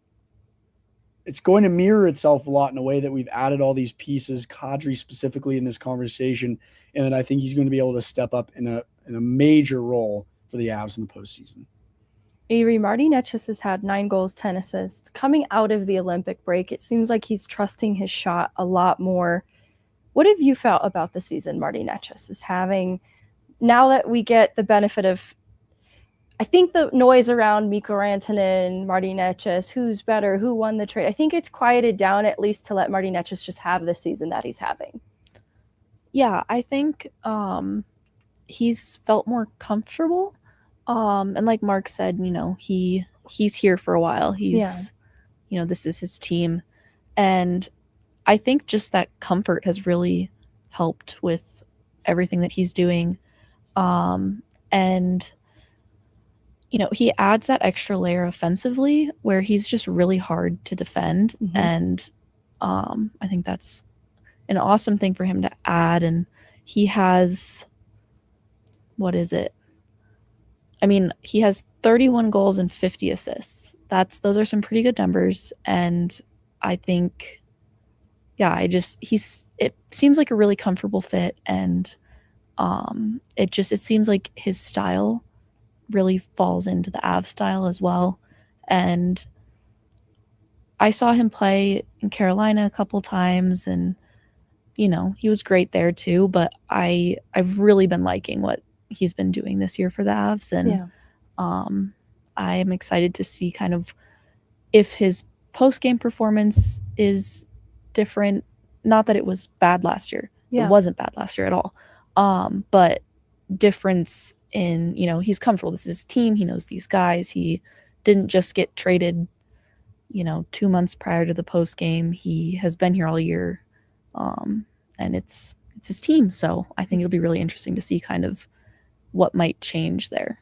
it's going to mirror itself a lot in a way that we've added all these pieces, Kadri specifically in this conversation, and then I think he's going to be able to step up in a major role for the Avs in the postseason. Avery, Marty Necas has had 9 goals, 10 assists. Coming out of the Olympic break, it seems like he's trusting his shot a lot more. What have you felt about the season Marty Necas is having now that we get the benefit of, I think, the noise around Mikko Rantanen, Marty Necas, who's better, who won the trade? I think it's quieted down at least to let Marty Necas just have the season that he's having. Yeah, I think he's felt more comfortable. And like Mark said, he's here for a while. He's, this is his team. And I think just that comfort has really helped with everything that he's doing. And, he adds that extra layer offensively where he's just really hard to defend. Mm-hmm. And I think that's an awesome thing for him to add. And he has, he has 31 goals and 50 assists. Those are some pretty good numbers. And I think, it seems like a really comfortable fit. And it seems like his style really falls into the Avs style as well. And I saw him play in Carolina a couple times, and he was great there too, but I've really been liking what he's been doing this year for the Avs, and I am excited to see kind of if his post-game performance is different. Not that it was bad last year. It wasn't bad last year at all. But difference in, he's comfortable. This is his team. He knows these guys. He didn't just get traded, 2 months prior to the post-game. He has been here all year. And it's his team. So I think it'll be really interesting to see kind of what might change there.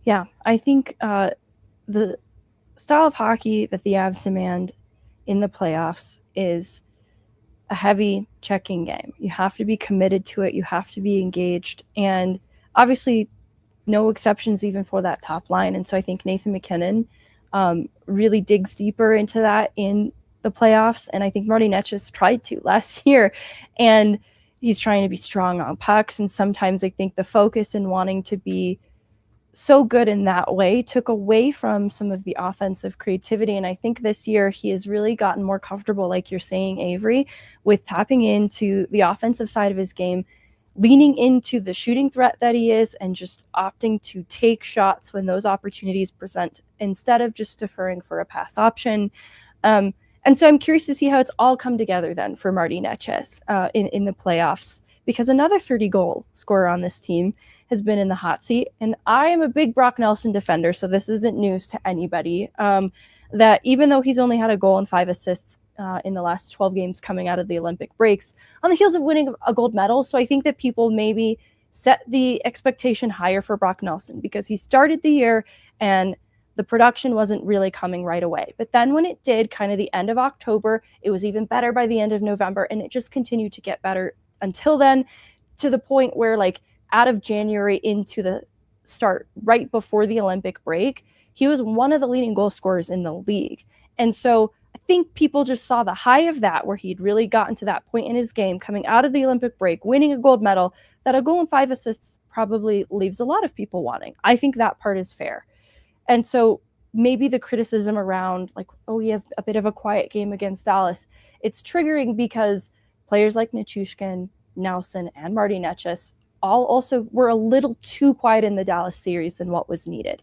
Yeah, I think the style of hockey that the Avs demand in the playoffs is a heavy checking game. You have to be committed to it. You have to be engaged. And obviously, no exceptions even for that top line. And so I think Nathan MacKinnon really digs deeper into that in the playoffs. And I think Marty Necas tried to last year. And he's trying to be strong on pucks. And sometimes I think the focus in wanting to be so good in that way took away from some of the offensive creativity. And I think this year he has really gotten more comfortable, like you're saying, Avery, with tapping into the offensive side of his game, leaning into the shooting threat that he is, and just opting to take shots when those opportunities present instead of just deferring for a pass option. And so I'm curious to see how it's all come together then for Marty Necas in the playoffs, because another 30-goal scorer on this team has been in the hot seat. And I am a big Brock Nelson defender, so this isn't news to anybody, that even though he's only had a goal and 5 assists in the last 12 games coming out of the Olympic breaks, on the heels of winning a gold medal. So I think that people maybe set the expectation higher for Brock Nelson because he started the year and the production wasn't really coming right away. But then when it did, kind of the end of October, it was even better by the end of November, and it just continued to get better until then, to the point where, like, out of January into the start, right before the Olympic break, he was one of the leading goal scorers in the league. And so I think people just saw the high of that, where he'd really gotten to that point in his game, coming out of the Olympic break, winning a gold medal, that a goal and 5 assists probably leaves a lot of people wanting. I think that part is fair. And so maybe the criticism around, like, oh, he has a bit of a quiet game against Dallas, it's triggering because players like Nichushkin, Nelson, and Marty Necas all also were a little too quiet in the Dallas series than what was needed.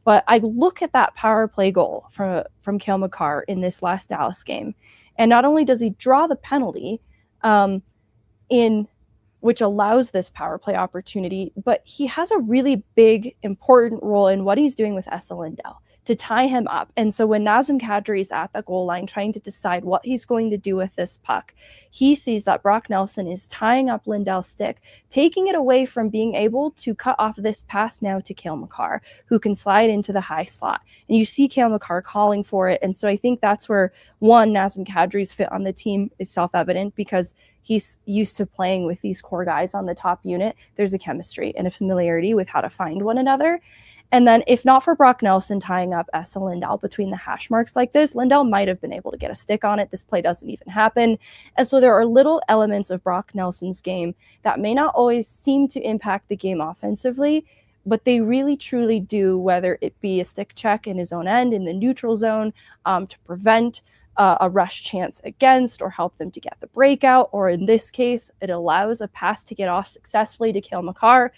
But I look at that power play goal from Cale Makar in this last Dallas game, and not only does he draw the penalty in which allows this power play opportunity, but he has a really big, important role in what he's doing with Esa Lindell to tie him up. And so when Nazem Kadri is at the goal line trying to decide what he's going to do with this puck, he sees that Brock Nelson is tying up Lindell's stick, taking it away from being able to cut off this pass now to Cale Makar, who can slide into the high slot. And you see Cale Makar calling for it. And so I think that's where, one, Nazem Kadri's fit on the team is self-evident, because he's used to playing with these core guys on the top unit. There's a chemistry and a familiarity with how to find one another. And then if not for Brock Nelson tying up Esa Lindell between the hash marks like this, Lindell might have been able to get a stick on it. This play doesn't even happen. And so there are little elements of Brock Nelson's game that may not always seem to impact the game offensively, but they really truly do, whether it be a stick check in his own end in the neutral zone to prevent a rush chance against or help them to get the breakout, or in this case, it allows a pass to get off successfully to Cale Makar.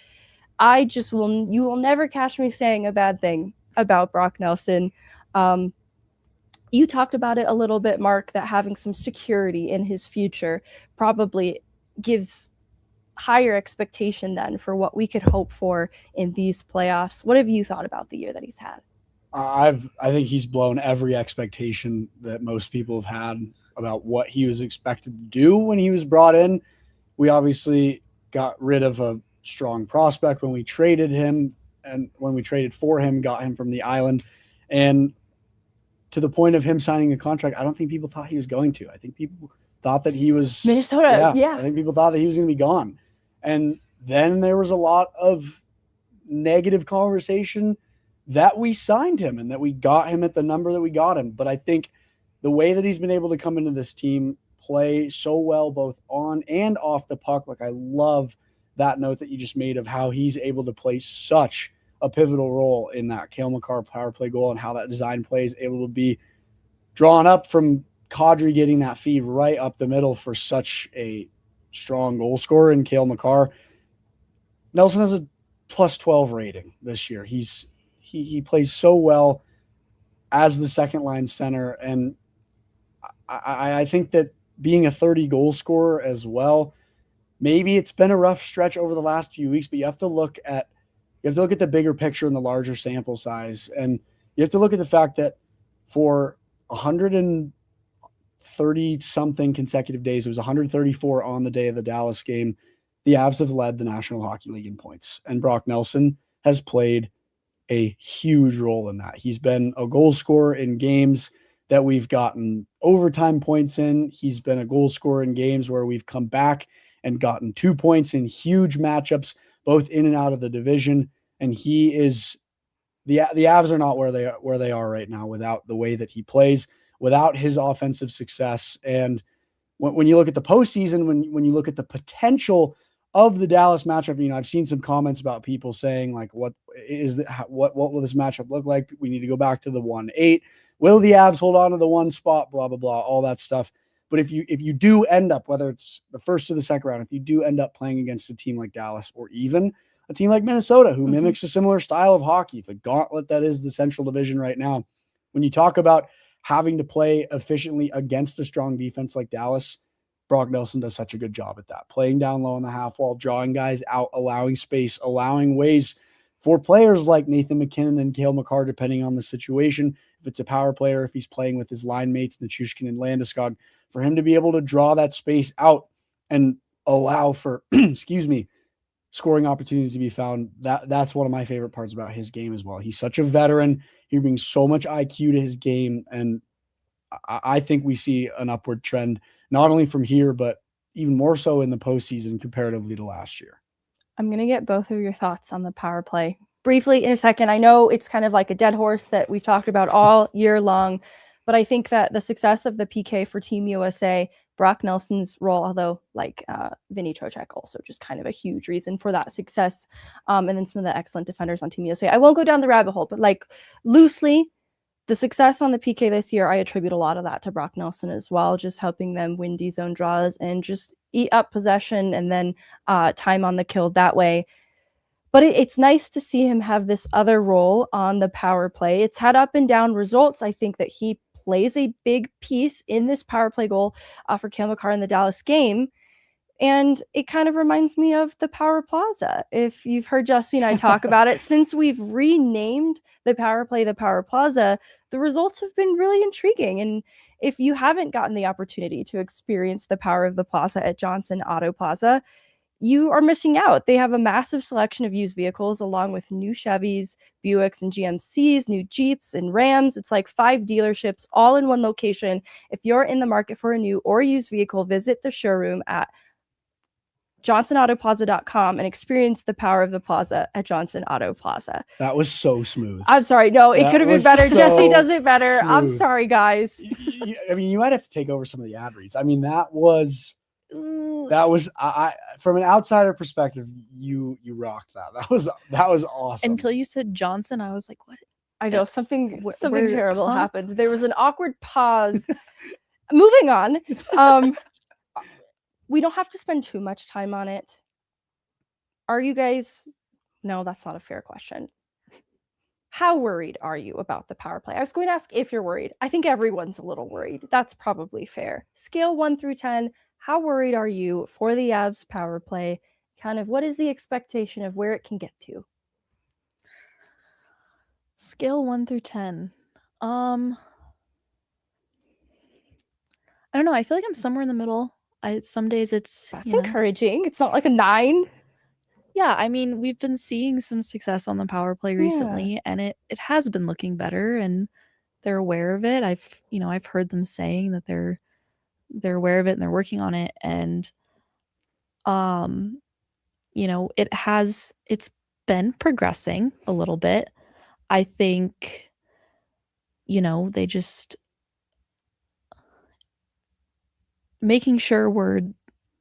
You will never catch me saying a bad thing about Brock Nelson. You talked about it a little bit, Mark, that having some security in his future probably gives higher expectation then for what we could hope for in these playoffs. What have you thought about the year that he's had? I think he's blown every expectation that most people have had about what he was expected to do when he was brought in. We obviously got rid of a strong prospect when we traded him, and when we traded for him, got him from the island. And to the point of him signing a contract, I don't think people thought he was going to. I think people thought that he was Minnesota. Yeah. I think people thought that he was going to be gone. And then there was a lot of negative conversation that we signed him and that we got him at the number that we got him. But I think the way that he's been able to come into this team, play so well, both on and off the puck. Like, I love that note that you just made of how he's able to play such a pivotal role in that Cale Makar power play goal, and how that design play is able to be drawn up from Kadri getting that feed right up the middle for such a strong goal scorer in Cale Makar. Nelson has a +12 rating this year. He plays so well as the second line center. And I think that being a 30 goal scorer as well, maybe it's been a rough stretch over the last few weeks, but you have to look at the bigger picture and the larger sample size. And you have to look at the fact that for 130 something consecutive days, it was 134 on the day of the Dallas game, the Avs have led the National Hockey League in points. And Brock Nelson has played a huge role in that. He's been a goal scorer in games that we've gotten overtime points in. He's been a goal scorer in games where we've come back and gotten 2 points in huge matchups, both in and out of the division. And he is the Avs are not where they are right now without the way that he plays, without his offensive success. And when you look at the postseason, when you look at the potential of the Dallas matchup, I've seen some comments about people saying, like, what will this matchup look like? We need to go back to the 1-8. Will the Avs hold on to the one spot? Blah, blah, blah, all that stuff. But if you do end up, whether it's the first or the second round, if you do end up playing against a team like Dallas, or even a team like Minnesota, who mimics a similar style of hockey, the gauntlet that is the Central Division right now, when you talk about having to play efficiently against a strong defense like Dallas, Brock Nelson does such a good job at that, playing down low on the half wall, drawing guys out, allowing space, allowing ways for players like Nathan McKinnon and Cale Makar, depending on the situation. If it's a power player, if he's playing with his line mates, Nichushkin and Landeskog, for him to be able to draw that space out and allow for, scoring opportunities to be found. That's one of my favorite parts about his game as well. He's such a veteran. He brings so much IQ to his game. And I think we see an upward trend, not only from here, but even more so in the postseason comparatively to last year. I'm going to get both of your thoughts on the power play briefly in a second. I know it's kind of like a dead horse that we've talked about all year long, but I think that the success of the PK for Team USA, Brock Nelson's role, although like Vinny Trocheck also just kind of a huge reason for that success, and then some of the excellent defenders on Team USA. I won't go down the rabbit hole, but like loosely, the success on the PK this year, I attribute a lot of that to Brock Nelson as well, just helping them win D-zone draws and just eat up possession and then time on the kill that way. But it's nice to see him have this other role on the power play. It's had up and down results. I think that he plays a big piece in this power play goal for Cale Makar in the Dallas game. And it kind of reminds me of the Power Plaza. If you've heard Jesse and I talk about it, since we've renamed the Power Play the Power Plaza, the results have been really intriguing. And if you haven't gotten the opportunity to experience the power of the Plaza at Johnson Auto Plaza, you are missing out. They have a massive selection of used vehicles, along with new Chevys, Buicks, and GMCs, new Jeeps and Rams. It's like 5 dealerships all in one location. If you're in the market for a new or used vehicle, visit the showroom at johnsonautoplaza.com and experience the power of the plaza at Johnson Auto Plaza. That was so smooth. I'm sorry. No, it could have been better. So Jesse does it better. smooth. I'm sorry, guys. I mean, you might have to take over some of the ad reads. I mean, that was I from an outsider perspective, you rocked that. That was awesome. Until you said Johnson, I was like, what? I know something Where- terrible huh? happened. There was an awkward pause. Moving on. We don't have to spend too much time on it. Are you guys? No, that's not a fair question. How worried are you about the power play? I was going to ask if you're worried. I think everyone's a little worried. That's probably fair. Scale 1 through 10. How worried are you for the Avs power play? Kind of what is the expectation of where it can get to? Scale 1 through 10. I don't know. I feel like I'm somewhere in the middle. Some days it's That's encouraging. It's not like a 9. Yeah, I mean, we've been seeing some success on the power play recently, and it has been looking better, and they're aware of it. I've heard them saying that they're aware of it and they're working on it, and it's been progressing a little bit. I think they just making sure we're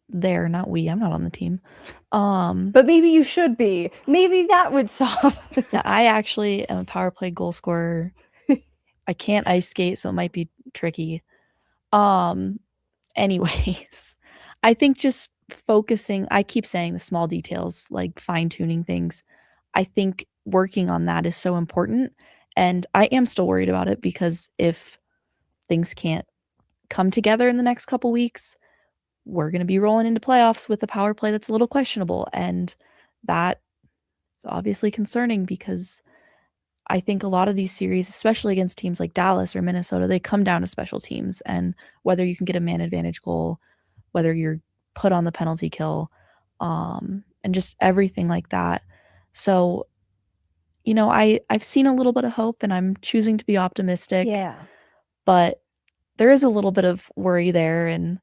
there, not we. I'm not on the team. But maybe you should be. Maybe that would solve. Yeah, I actually am a power play goal scorer. I can't ice skate, so it might be tricky. Anyways, I think just focusing, I keep saying the small details, like fine-tuning things. I think working on that is so important. And I am still worried about it because if things can't come together in the next couple weeks, we're going to be rolling into playoffs with a power play that's a little questionable. And that is obviously concerning because I think a lot of these series, especially against teams like Dallas or Minnesota, they come down to special teams. And whether you can get a man advantage goal, whether you're put on the penalty kill, and just everything like that. So, I've seen a little bit of hope and I'm choosing to be optimistic. Yeah. But there is a little bit of worry there, and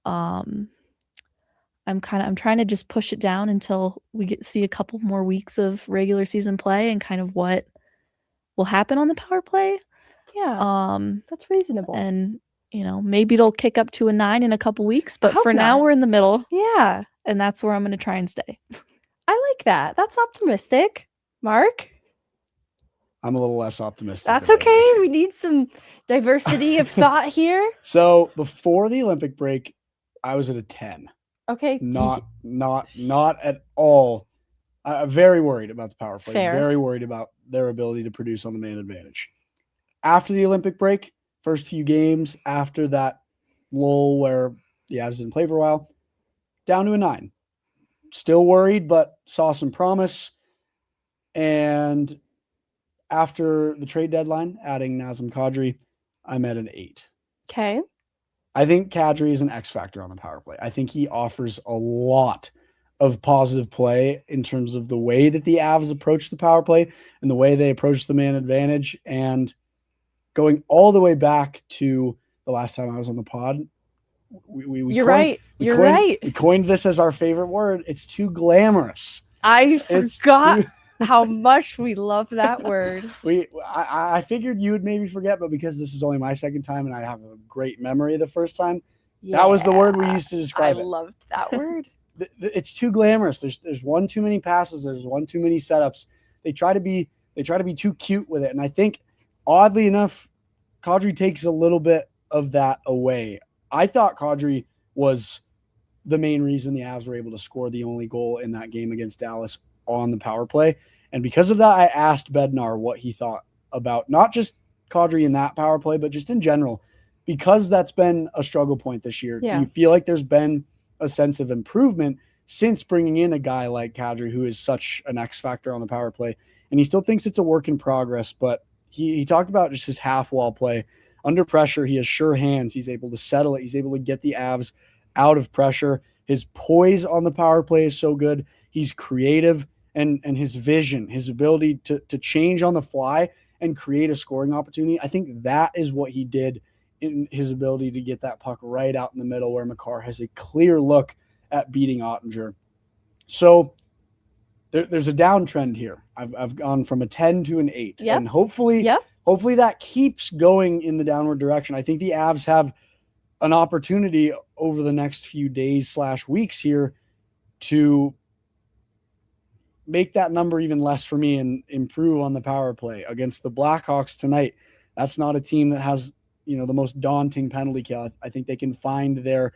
I'm trying to just push it down until we see a couple more weeks of regular season play and kind of what will happen on the power play. Yeah. That's reasonable. And maybe it'll kick up to a 9 in a couple weeks, but for now we're in the middle. Yeah. And that's where I'm going to try and stay. I like that. That's optimistic. Mark? I'm a little less optimistic. That's okay. We need some diversity of thought here. So before the Olympic break, I was at a 10. Okay. Not at all. I'm very worried about the power play. Fair. Very worried about their ability to produce on the man advantage. After the Olympic break, first few games after that lull where the Avs didn't play for a while, down to a 9. Still worried, but saw some promise. And after the trade deadline, adding Nazem Kadri, I'm at an 8. Okay. I think Kadri is an X factor on the power play. I think he offers a lot of positive play in terms of the way that the Avs approach the power play and the way they approach the man advantage. And going all the way back to the last time I was on the pod, You're right. We coined this as our favorite word. It's too glamorous. I forgot how much we love that word. I figured you would maybe forget, but because this is only my second time and I have a great memory the first time, that was the word we used to describe it. I loved that word. It's too glamorous. There's one too many passes. There's one too many setups. They try to be too cute with it. And I think oddly enough, Kadri takes a little bit of that away. I thought Kadri was the main reason the Avs were able to score the only goal in that game against Dallas on the power play. And because of that, I asked Bednar what he thought about not just Kadri in that power play, but just in general, because that's been a struggle point this year. Yeah. Do you feel like there's been a sense of improvement since bringing in a guy like Kadri, who is such an X factor on the power play? And he still thinks it's a work in progress, but he talked about just his half wall play. Under pressure, he has sure hands. He's able to settle it. He's able to get the Avs out of pressure. His poise on the power play is so good. He's creative, and his vision, his ability to change on the fly and create a scoring opportunity. I think that is what he did in his ability to get that puck right out in the middle where Makar has a clear look at beating Ottinger. So there's a downtrend here. I've gone from a 10 to an 8. Yep. And hopefully that keeps going in the downward direction. I think the Avs have an opportunity over the next few days / weeks here to make that number even less for me and improve on the power play against the Blackhawks tonight. That's not a team that has, the most daunting penalty kill. I think they can find their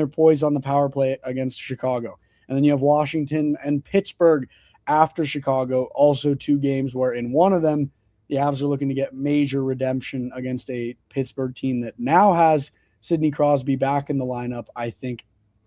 poise on the power play against Chicago. And then you have Washington and Pittsburgh after Chicago, also 2 games where in one of them, the Avs are looking to get major redemption against a Pittsburgh team that now has Sidney Crosby back in the lineup. I think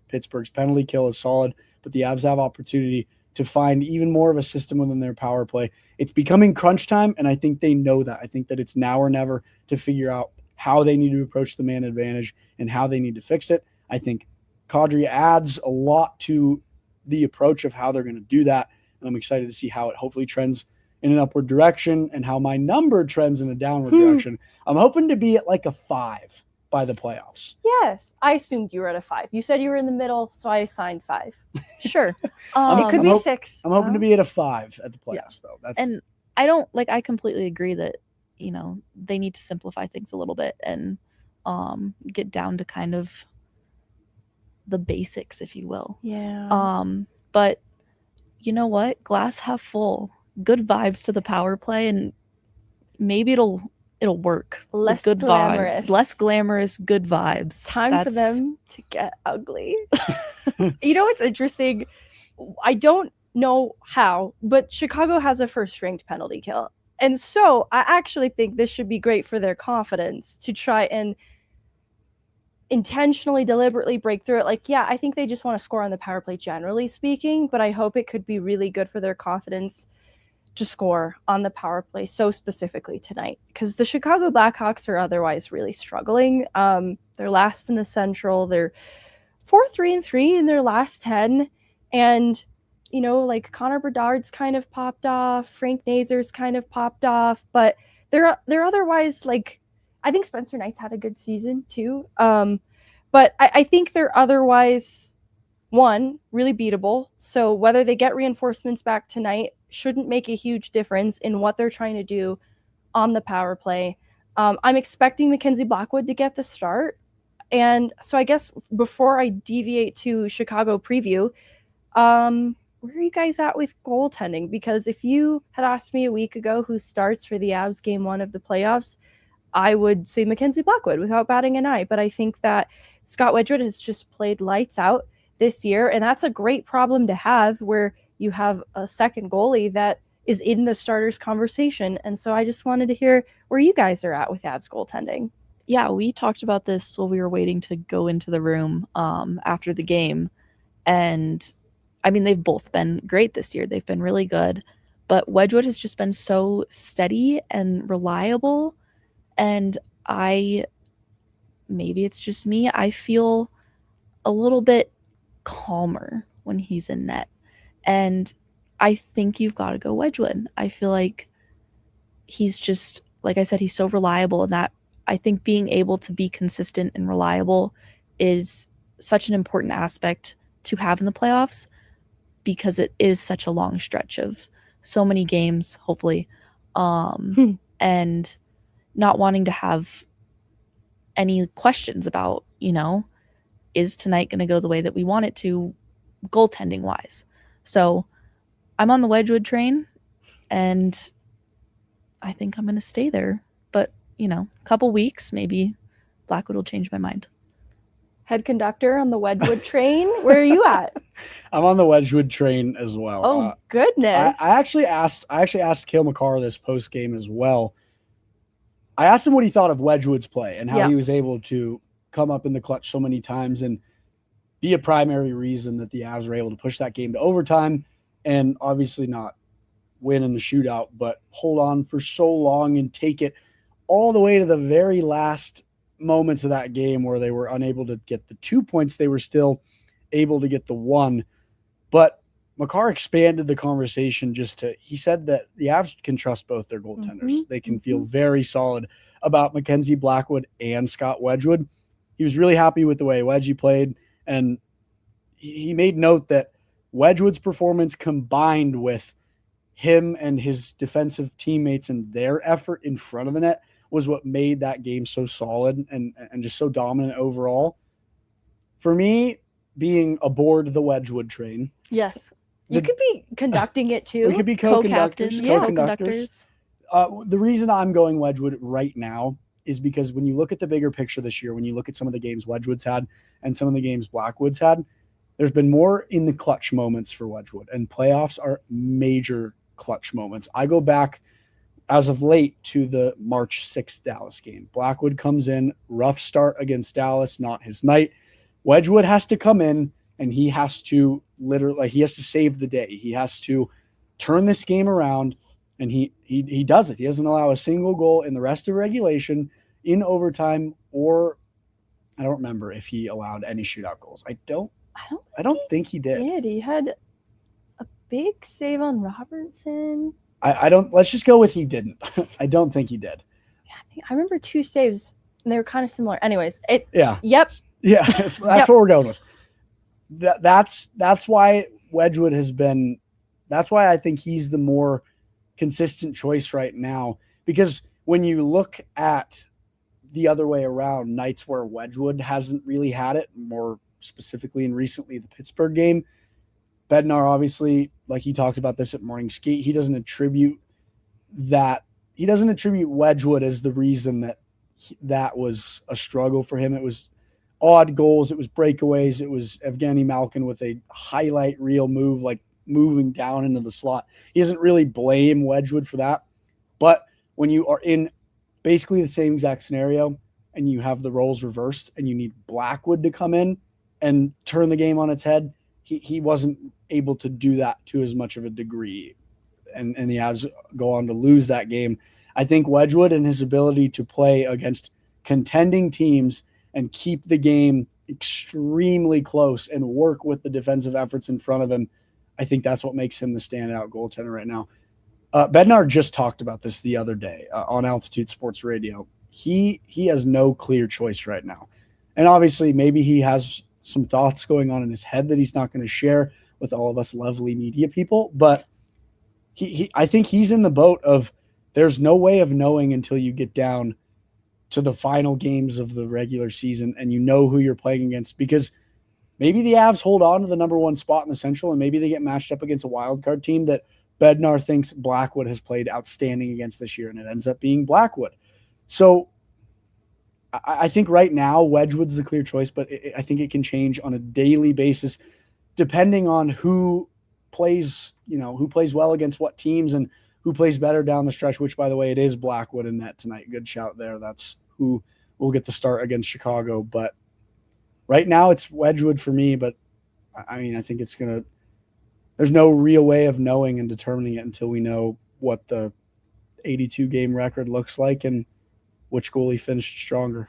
Pittsburgh's penalty kill is solid, but the Avs have opportunity to find even more of a system within their power play. It's becoming crunch time, and I think they know that. I think that it's now or never to figure out how they need to approach the man advantage and how they need to fix it. I think Kadri adds a lot to the approach of how they're going to do that, and I'm excited to see how it hopefully trends in an upward direction and how my number trends in a downward direction. I'm hoping to be at like a 5 by the playoffs. Yes. I assumed you were at a 5. You said you were in the middle, so I assigned 5. Sure. It could be 6. I'm hoping to be at a 5 at the playoffs, though. And I completely agree that, they need to simplify things a little bit and get down to kind of the basics, if you will. Yeah. But you know what? Glass half full. Good vibes to the power play, and maybe it'll work. Less good glamorous. Vibes. Less glamorous, good vibes. Time for them to get ugly. What's interesting? I don't know how, but Chicago has a first-ranked penalty kill. And so I actually think this should be great for their confidence to try and intentionally, deliberately break through it. I think they just want to score on the power play, generally speaking, but I hope it could be really good for their confidence to score on the power play so specifically tonight, because the Chicago Blackhawks are otherwise really struggling. They're last in the Central. They're 4-3-3 in their last 10. And, Connor Bedard's kind of popped off. Frank Nazar's kind of popped off. But they're otherwise, I think Spencer Knight's had a good season too. But I think they're otherwise, one, really beatable. So whether they get reinforcements back tonight shouldn't make a huge difference in what they're trying to do on the power play. I'm expecting Mackenzie Blackwood to get the start. And so I guess before I deviate to Chicago preview, where are you guys at with goaltending? Because if you had asked me a week ago who starts for the Avs game 1 of the playoffs, I would say Mackenzie Blackwood without batting an eye. But I think that Scott Wedgewood has just played lights out this year, and that's a great problem to have where you have a second goalie that is in the starters conversation. And so I just wanted to hear where you guys are at with Avs goaltending. Yeah, we talked about this while we were waiting to go into the room after the game. And they've both been great this year. They've been really good. But Wedgewood has just been so steady and reliable. And maybe it's just me, I feel a little bit calmer when he's in net. And I think you've got to go Wedgewood. I feel like he's just, like I said, he's so reliable, and that I think being able to be consistent and reliable is such an important aspect to have in the playoffs, because it is such a long stretch of so many games, hopefully, and not wanting to have any questions about, is tonight going to go the way that we want it to, goaltending wise. So I'm on the Wedgewood train, and I think I'm going to stay there. But, a couple weeks, maybe Blackwood will change my mind. Head conductor on the Wedgewood train. Where are you at? I'm on the Wedgewood train as well. Oh, goodness. I actually asked Cale Makar this post game as well. I asked him what he thought of Wedgewood's play and how he was able to come up in the clutch so many times and be a primary reason that the Avs were able to push that game to overtime and obviously not win in the shootout, but hold on for so long and take it all the way to the very last moments of that game where they were unable to get the 2 points. They were still able to get the 1. But Makar expanded the conversation he said that the Avs can trust both their goaltenders. Mm-hmm. They can feel very solid about Mackenzie Blackwood and Scott Wedgewood. He was really happy with the way Wedgie played. And he made note that Wedgewood's performance combined with him and his defensive teammates and their effort in front of the net was what made that game so solid and just so dominant overall. For me, being aboard the Wedgewood train. Yes. You could be conducting it too. We could be co-conductors. Co-conductors. The reason I'm going Wedgewood right now is because when you look at the bigger picture this year, when you look at some of the games Wedgewood's had and some of the games Blackwood's had, there's been more in the clutch moments for Wedgewood, and playoffs are major clutch moments. I go back as of late to the March 6th Dallas game. Blackwood comes in, rough start against Dallas, not his night. Wedgewood has to come in and he has to save the day. He has to turn this game around, and he does it. He doesn't allow a single goal in the rest of regulation, in overtime, or I don't remember if he allowed any shootout goals. I don't think he did. He had a big save on Robertson. Let's just go with he didn't. I don't think he did. Yeah, I remember 2 saves and they were kind of similar. Anyways, Yep. Yeah, that's what we're going with. That's why Wedgewood has been. That's why I think he's the more consistent choice right now. Because when you look at the other way around, nights where Wedgewood hasn't really had it, more specifically and recently the Pittsburgh game, Bednar obviously, like he talked about this at Morning Skate, he doesn't attribute Wedgewood as the reason that was a struggle for him. It was odd goals, it was breakaways, it was Evgeny Malkin with a highlight reel move, like moving down into the slot. He doesn't really blame Wedgewood for that. But when you are in basically the same exact scenario and you have the roles reversed and you need Blackwood to come in and turn the game on its head, he wasn't able to do that to as much of a degree. And the Avs go on to lose that game. I think Wedgewood and his ability to play against contending teams and keep the game extremely close and work with the defensive efforts in front of him, I think that's what makes him the standout goaltender right now. Bednar just talked about this the other day on Altitude Sports Radio. He has no clear choice right now. And obviously maybe he has some thoughts going on in his head that he's not going to share with all of us lovely media people. But I think he's in the boat of there's no way of knowing until you get down to the final games of the regular season and you know who you're playing against, because maybe the Avs hold on to the number 1 spot in the Central and maybe they get matched up against a wild card team that Bednar thinks Blackwood has played outstanding against this year, and it ends up being Blackwood. So I think right now Wedgewood's the clear choice, but I think it can change on a daily basis depending on who plays well against what teams and who plays better down the stretch, which, by the way, it is Blackwood in net tonight. Good shout there. That's who will get the start against Chicago. But right now it's Wedgewood for me, but I mean, I think there's no real way of knowing and determining it until we know what the 82 game record looks like and which goalie finished stronger.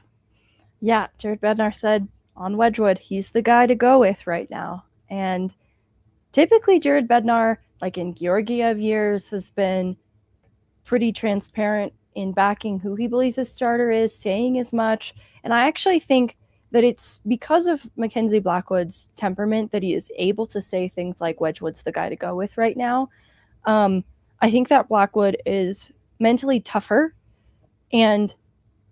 Yeah, Jared Bednar said on Wedgewood, he's the guy to go with right now. And typically Jared Bednar, like in Georgiev years, has been pretty transparent in backing who he believes his starter is, saying as much. And I actually think that it's because of Mackenzie Blackwood's temperament that he is able to say things like Wedgewood's the guy to go with right now. I think that Blackwood is mentally tougher, and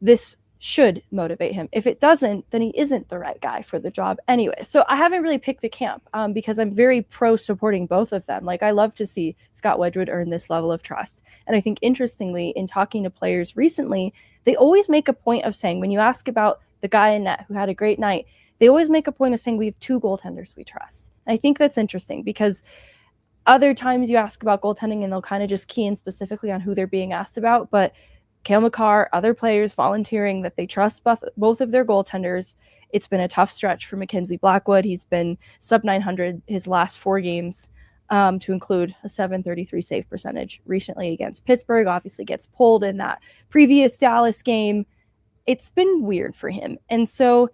this should motivate him. If it doesn't, then he isn't the right guy for the job anyway. So I haven't really picked a camp because I'm very pro supporting both of them. Like, I love to see Scott Wedgewood earn this level of trust. And I think interestingly, in talking to players recently, they always make a point of saying, when you ask about the guy in net who had a great night, they always make a point of saying we have 2 goaltenders we trust. And I think that's interesting because other times you ask about goaltending and they'll kind of just key in specifically on who they're being asked about. But Cale Makar, other players volunteering that they trust both of their goaltenders. It's been a tough stretch for Mackenzie Blackwood. He's been sub 900 his last 4 games, to include a .733 save percentage recently against Pittsburgh. Obviously gets pulled in that previous Dallas game. It's been weird for him. And so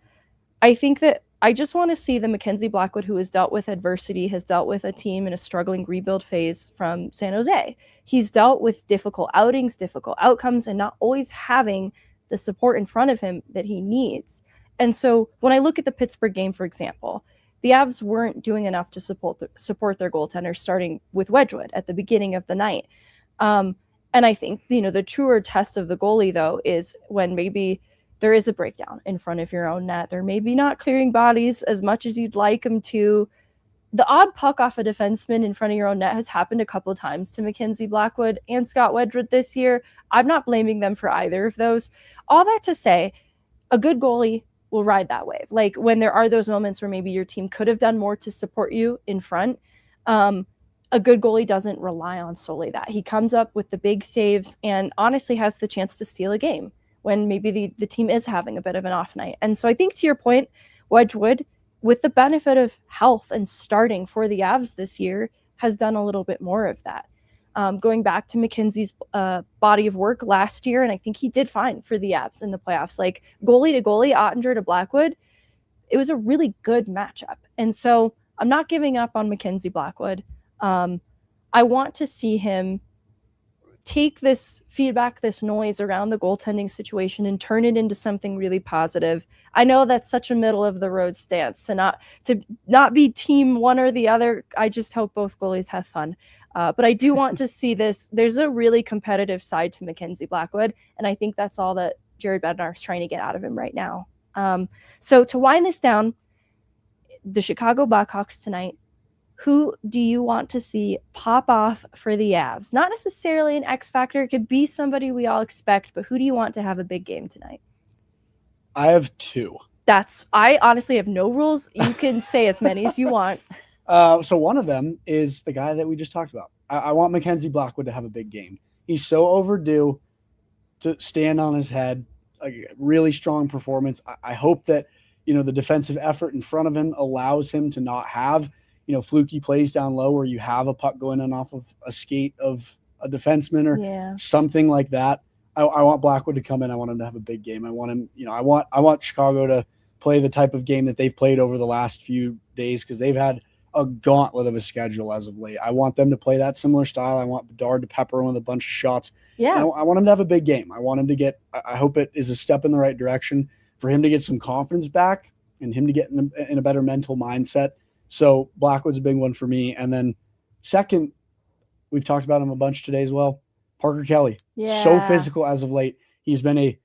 I think that I just want to see the Mackenzie Blackwood who has dealt with adversity, has dealt with a team in a struggling rebuild phase from San Jose. He's dealt with difficult outings, difficult outcomes, and not always having the support in front of him that he needs. And so when I look at the Pittsburgh game, for example, the Avs weren't doing enough to support their goaltender, starting with Wedgewood at the beginning of the night. And I think, the truer test of the goalie, though, is when maybe there is a breakdown in front of your own net. They're maybe not clearing bodies as much as you'd like them to. The odd puck off a defenseman in front of your own net has happened a couple of times to Mackenzie Blackwood and Scott Wedgewood this year. I'm not blaming them for either of those. All that to say, a good goalie will ride that wave. Like when there are those moments where maybe your team could have done more to support you in front, a good goalie doesn't rely on solely that. He comes up with the big saves and honestly has the chance to steal a game when maybe the team is having a bit of an off night. And so I think, to your point, Wedgewood, with the benefit of health and starting for the Avs this year, has done a little bit more of that. Going back to Mackenzie's body of work last year, and I think he did fine for the Avs in the playoffs. Like goalie to goalie, Ottinger to Blackwood, it was a really good matchup. And so I'm not giving up on Mackenzie Blackwood. I want to see him take this feedback, this noise around the goaltending situation and turn it into something really positive. I know that's such a middle of the road stance to not be team one or the other. I just hope both goalies have fun. But I do want to see this. There's a really competitive side to Mackenzie Blackwood, and I think that's all that Jared Bednar is trying to get out of him right now. So to wind this down, the Chicago Blackhawks tonight, who do you want to see pop off for the Avs? Not necessarily an X factor. It could be somebody we all expect, but who do you want to have a big game tonight? I have two. I honestly have no rules. You can say as many as you want. So one of them is the guy that we just talked about. I want Mackenzie Blackwood to have a big game. He's so overdue to stand on his head, a really strong performance. I hope that, the defensive effort in front of him allows him to not have, fluky plays down low where you have a puck going in off of a skate of a defenseman or something like that. I want Blackwood to come in. I want him to have a big game. I want him, I want Chicago to play the type of game that they've played over the last few days, because they've had a gauntlet of a schedule as of late. I want them to play that similar style. I want Bedard to pepper him with a bunch of shots. Yeah. I want him to have a big game. I want him to I hope it is a step in the right direction for him to get some confidence back and him to get in a better mental mindset. So Blackwood's a big one for me. And then second, we've talked about him a bunch today as well, Parker Kelly. Yeah. So physical as of late. He's been a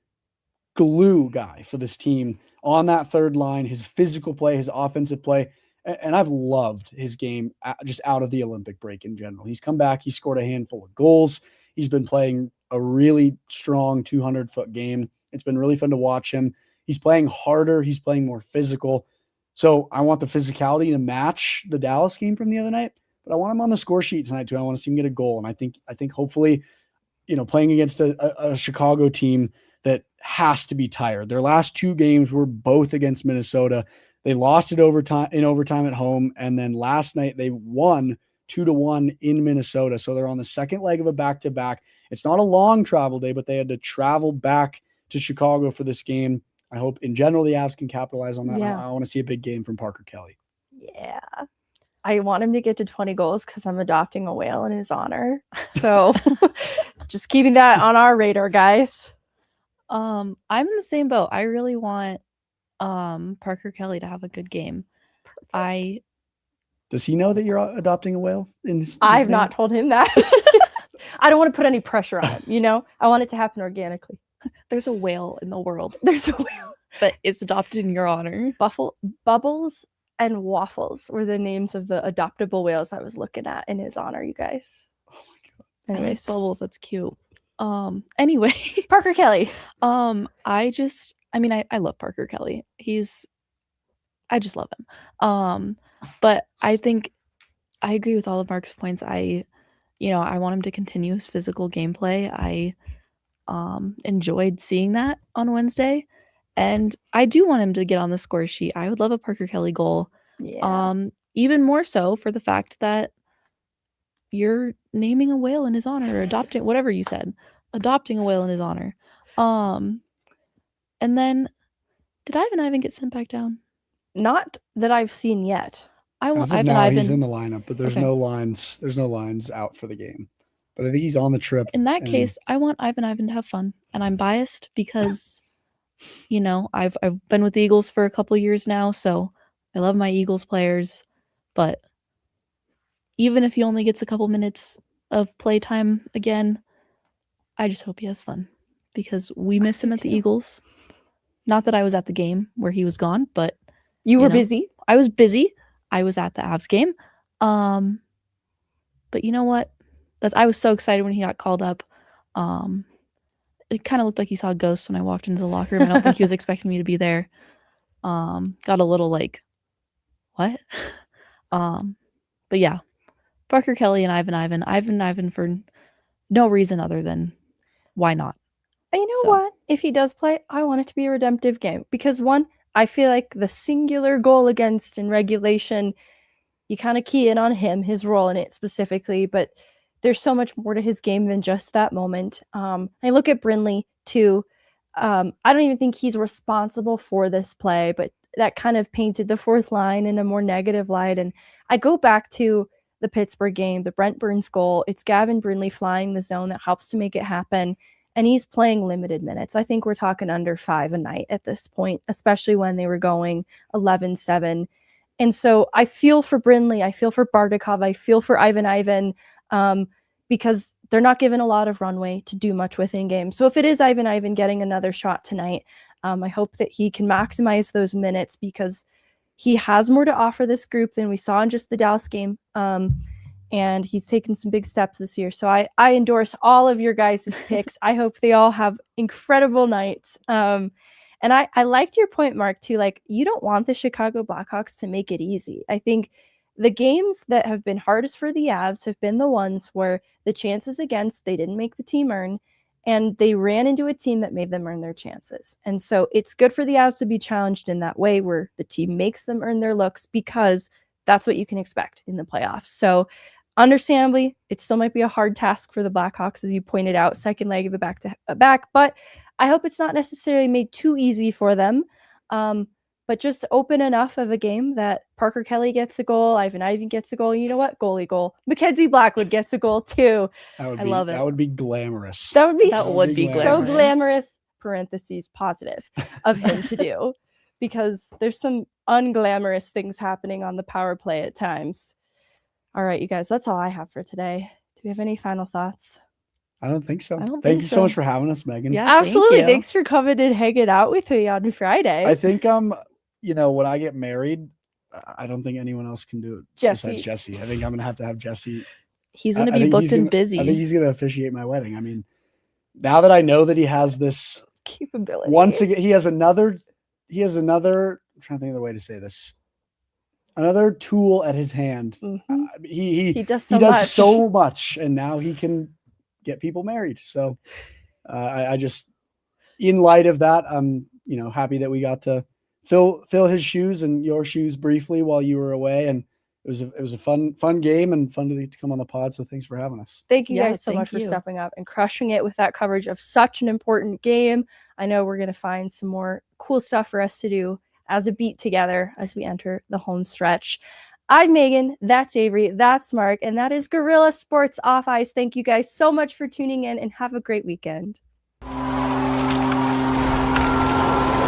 glue guy for this team on that third line, his physical play, his offensive play. And I've loved his game just out of the Olympic break in general. He's come back. He scored a handful of goals. He's been playing a really strong 200-foot game. It's been really fun to watch him. He's playing harder. He's playing more physical. So I want the physicality to match the Dallas game from the other night, but I want him on the score sheet tonight too. I want to see him get a goal. And I think hopefully, playing against a Chicago team that has to be tired. Their last two games were both against Minnesota. They lost it in overtime at home. And then last night they won 2-1 in Minnesota. So they're on the second leg of a back-to-back. It's not a long travel day, but they had to travel back to Chicago for this game. I hope in general the Avs can capitalize on that. Yeah. I want to see a big game from Parker Kelly. Yeah. I want him to get to 20 goals because I'm adopting a whale in his honor. So just keeping that on our radar, guys. I'm in the same boat. I really want Parker Kelly to have a good game. Does he know that you're adopting a whale? I've not told him that. I don't want to put any pressure on him, I want it to happen organically. There's a whale in the world. There's a whale. But it's adopted in your honor. Bubbles and Waffles were the names of the adoptable whales I was looking at in his honor, you guys. Oh my God. Anyways. Bubbles, that's cute. Anyway. Parker Kelly. I love Parker Kelly. I just love him. But I think I agree with all of Mark's points. I want him to continue his physical gameplay. I enjoyed seeing that on Wednesday, and I do want him to get on the score sheet. I would love a Parker Kelly goal. Yeah. Even more so for the fact that you're naming a whale in his honor, or adopting whatever you said, adopting a whale in his honor. And then did Ivan get sent back down? Not that I've seen yet. I want Ivan. He's in the lineup, but there's Okay. no lines. There's no lines out for the game. But I think he's on the trip. In that case, I want Ivan to have fun, and I'm biased because, I've been with the Eagles for a couple years now, so I love my Eagles players, but even if he only gets a couple minutes of playtime again, I just hope he has fun because we miss him at the Eagles. Not that I was at the game where he was gone, but you were busy. I was busy. I was at the Avs game. But you know what? I was so excited when he got called up. It kind of looked like he saw a ghost when I walked into the locker room. I don't think he was expecting me to be there. Got a little like, what? But yeah, Parker Kelly and Ivan for no reason other than why not? And you know what? If he does play, I want it to be a redemptive game because one, I feel like the singular goal against in regulation, you kind of key in on him, his role in it specifically, but there's so much more to his game than just that moment. I look at Brindley too. I don't even think he's responsible for this play, but that kind of painted the fourth line in a more negative light. And I go back to the Pittsburgh game, the Brent Burns goal. It's Gavin Brindley flying the zone that helps to make it happen. And he's playing limited minutes. I think we're talking under 5 a night at this point, especially when they were going 11-7. And so I feel for Brindley. I feel for Bardakov. I feel for Ivan, because they're not given a lot of runway to do much with in game. So if it is Ivan getting another shot tonight, I hope that he can maximize those minutes because he has more to offer this group than we saw in just the Dallas game. And he's taken some big steps this year. So I endorse all of your guys' picks. I hope they all have incredible nights. And I liked your point, Mark, too. Like, you don't want the Chicago Blackhawks to make it easy. I think the games that have been hardest for the Avs have been the ones where the chances against, they didn't make the team earn, and they ran into a team that made them earn their chances. And so it's good for the Avs to be challenged in that way where the team makes them earn their looks because that's what you can expect in the playoffs. So understandably, it still might be a hard task for the Blackhawks, as you pointed out, second leg of a back-to-back, but I hope it's not necessarily made too easy for them, but just open enough of a game that Parker Kelly gets a goal, Ivan gets a goal. You know what? Goalie goal. Mackenzie Blackwood gets a goal too. I love it. That would be glamorous. That would be glamorous. So glamorous, parentheses, positive, of him to do, because there's some unglamorous things happening on the power play at times. All right, you guys, that's all I have for today. Do we have any final thoughts? I don't think so. Thank you so much for having us, Megan. Yeah, absolutely. Thanks for coming and hanging out with me on Friday. I think when I get married, I don't think anyone else can do it besides Jesse. I think I'm gonna have Jesse. He's gonna be booked and busy. I think he's gonna officiate my wedding. I mean, now that I know that he has this capability, once again, he has another. I'm trying to think of the way to say this. Another tool at his hand. Mm-hmm. He does so much, and now he can get people married. So I just, in light of that, I'm happy that we got to fill his shoes and your shoes briefly while you were away, and it was a fun game and fun to come on the pod. So thanks for having us. Thank you guys so much for stepping up and crushing it with that coverage of such an important game. I know we're gonna find some more cool stuff for us to do as a beat together as we enter the home stretch. I'm Megan, that's Avery, that's Mark, and that is Guerilla Sports Off Ice. Thank you guys so much for tuning in and have a great weekend.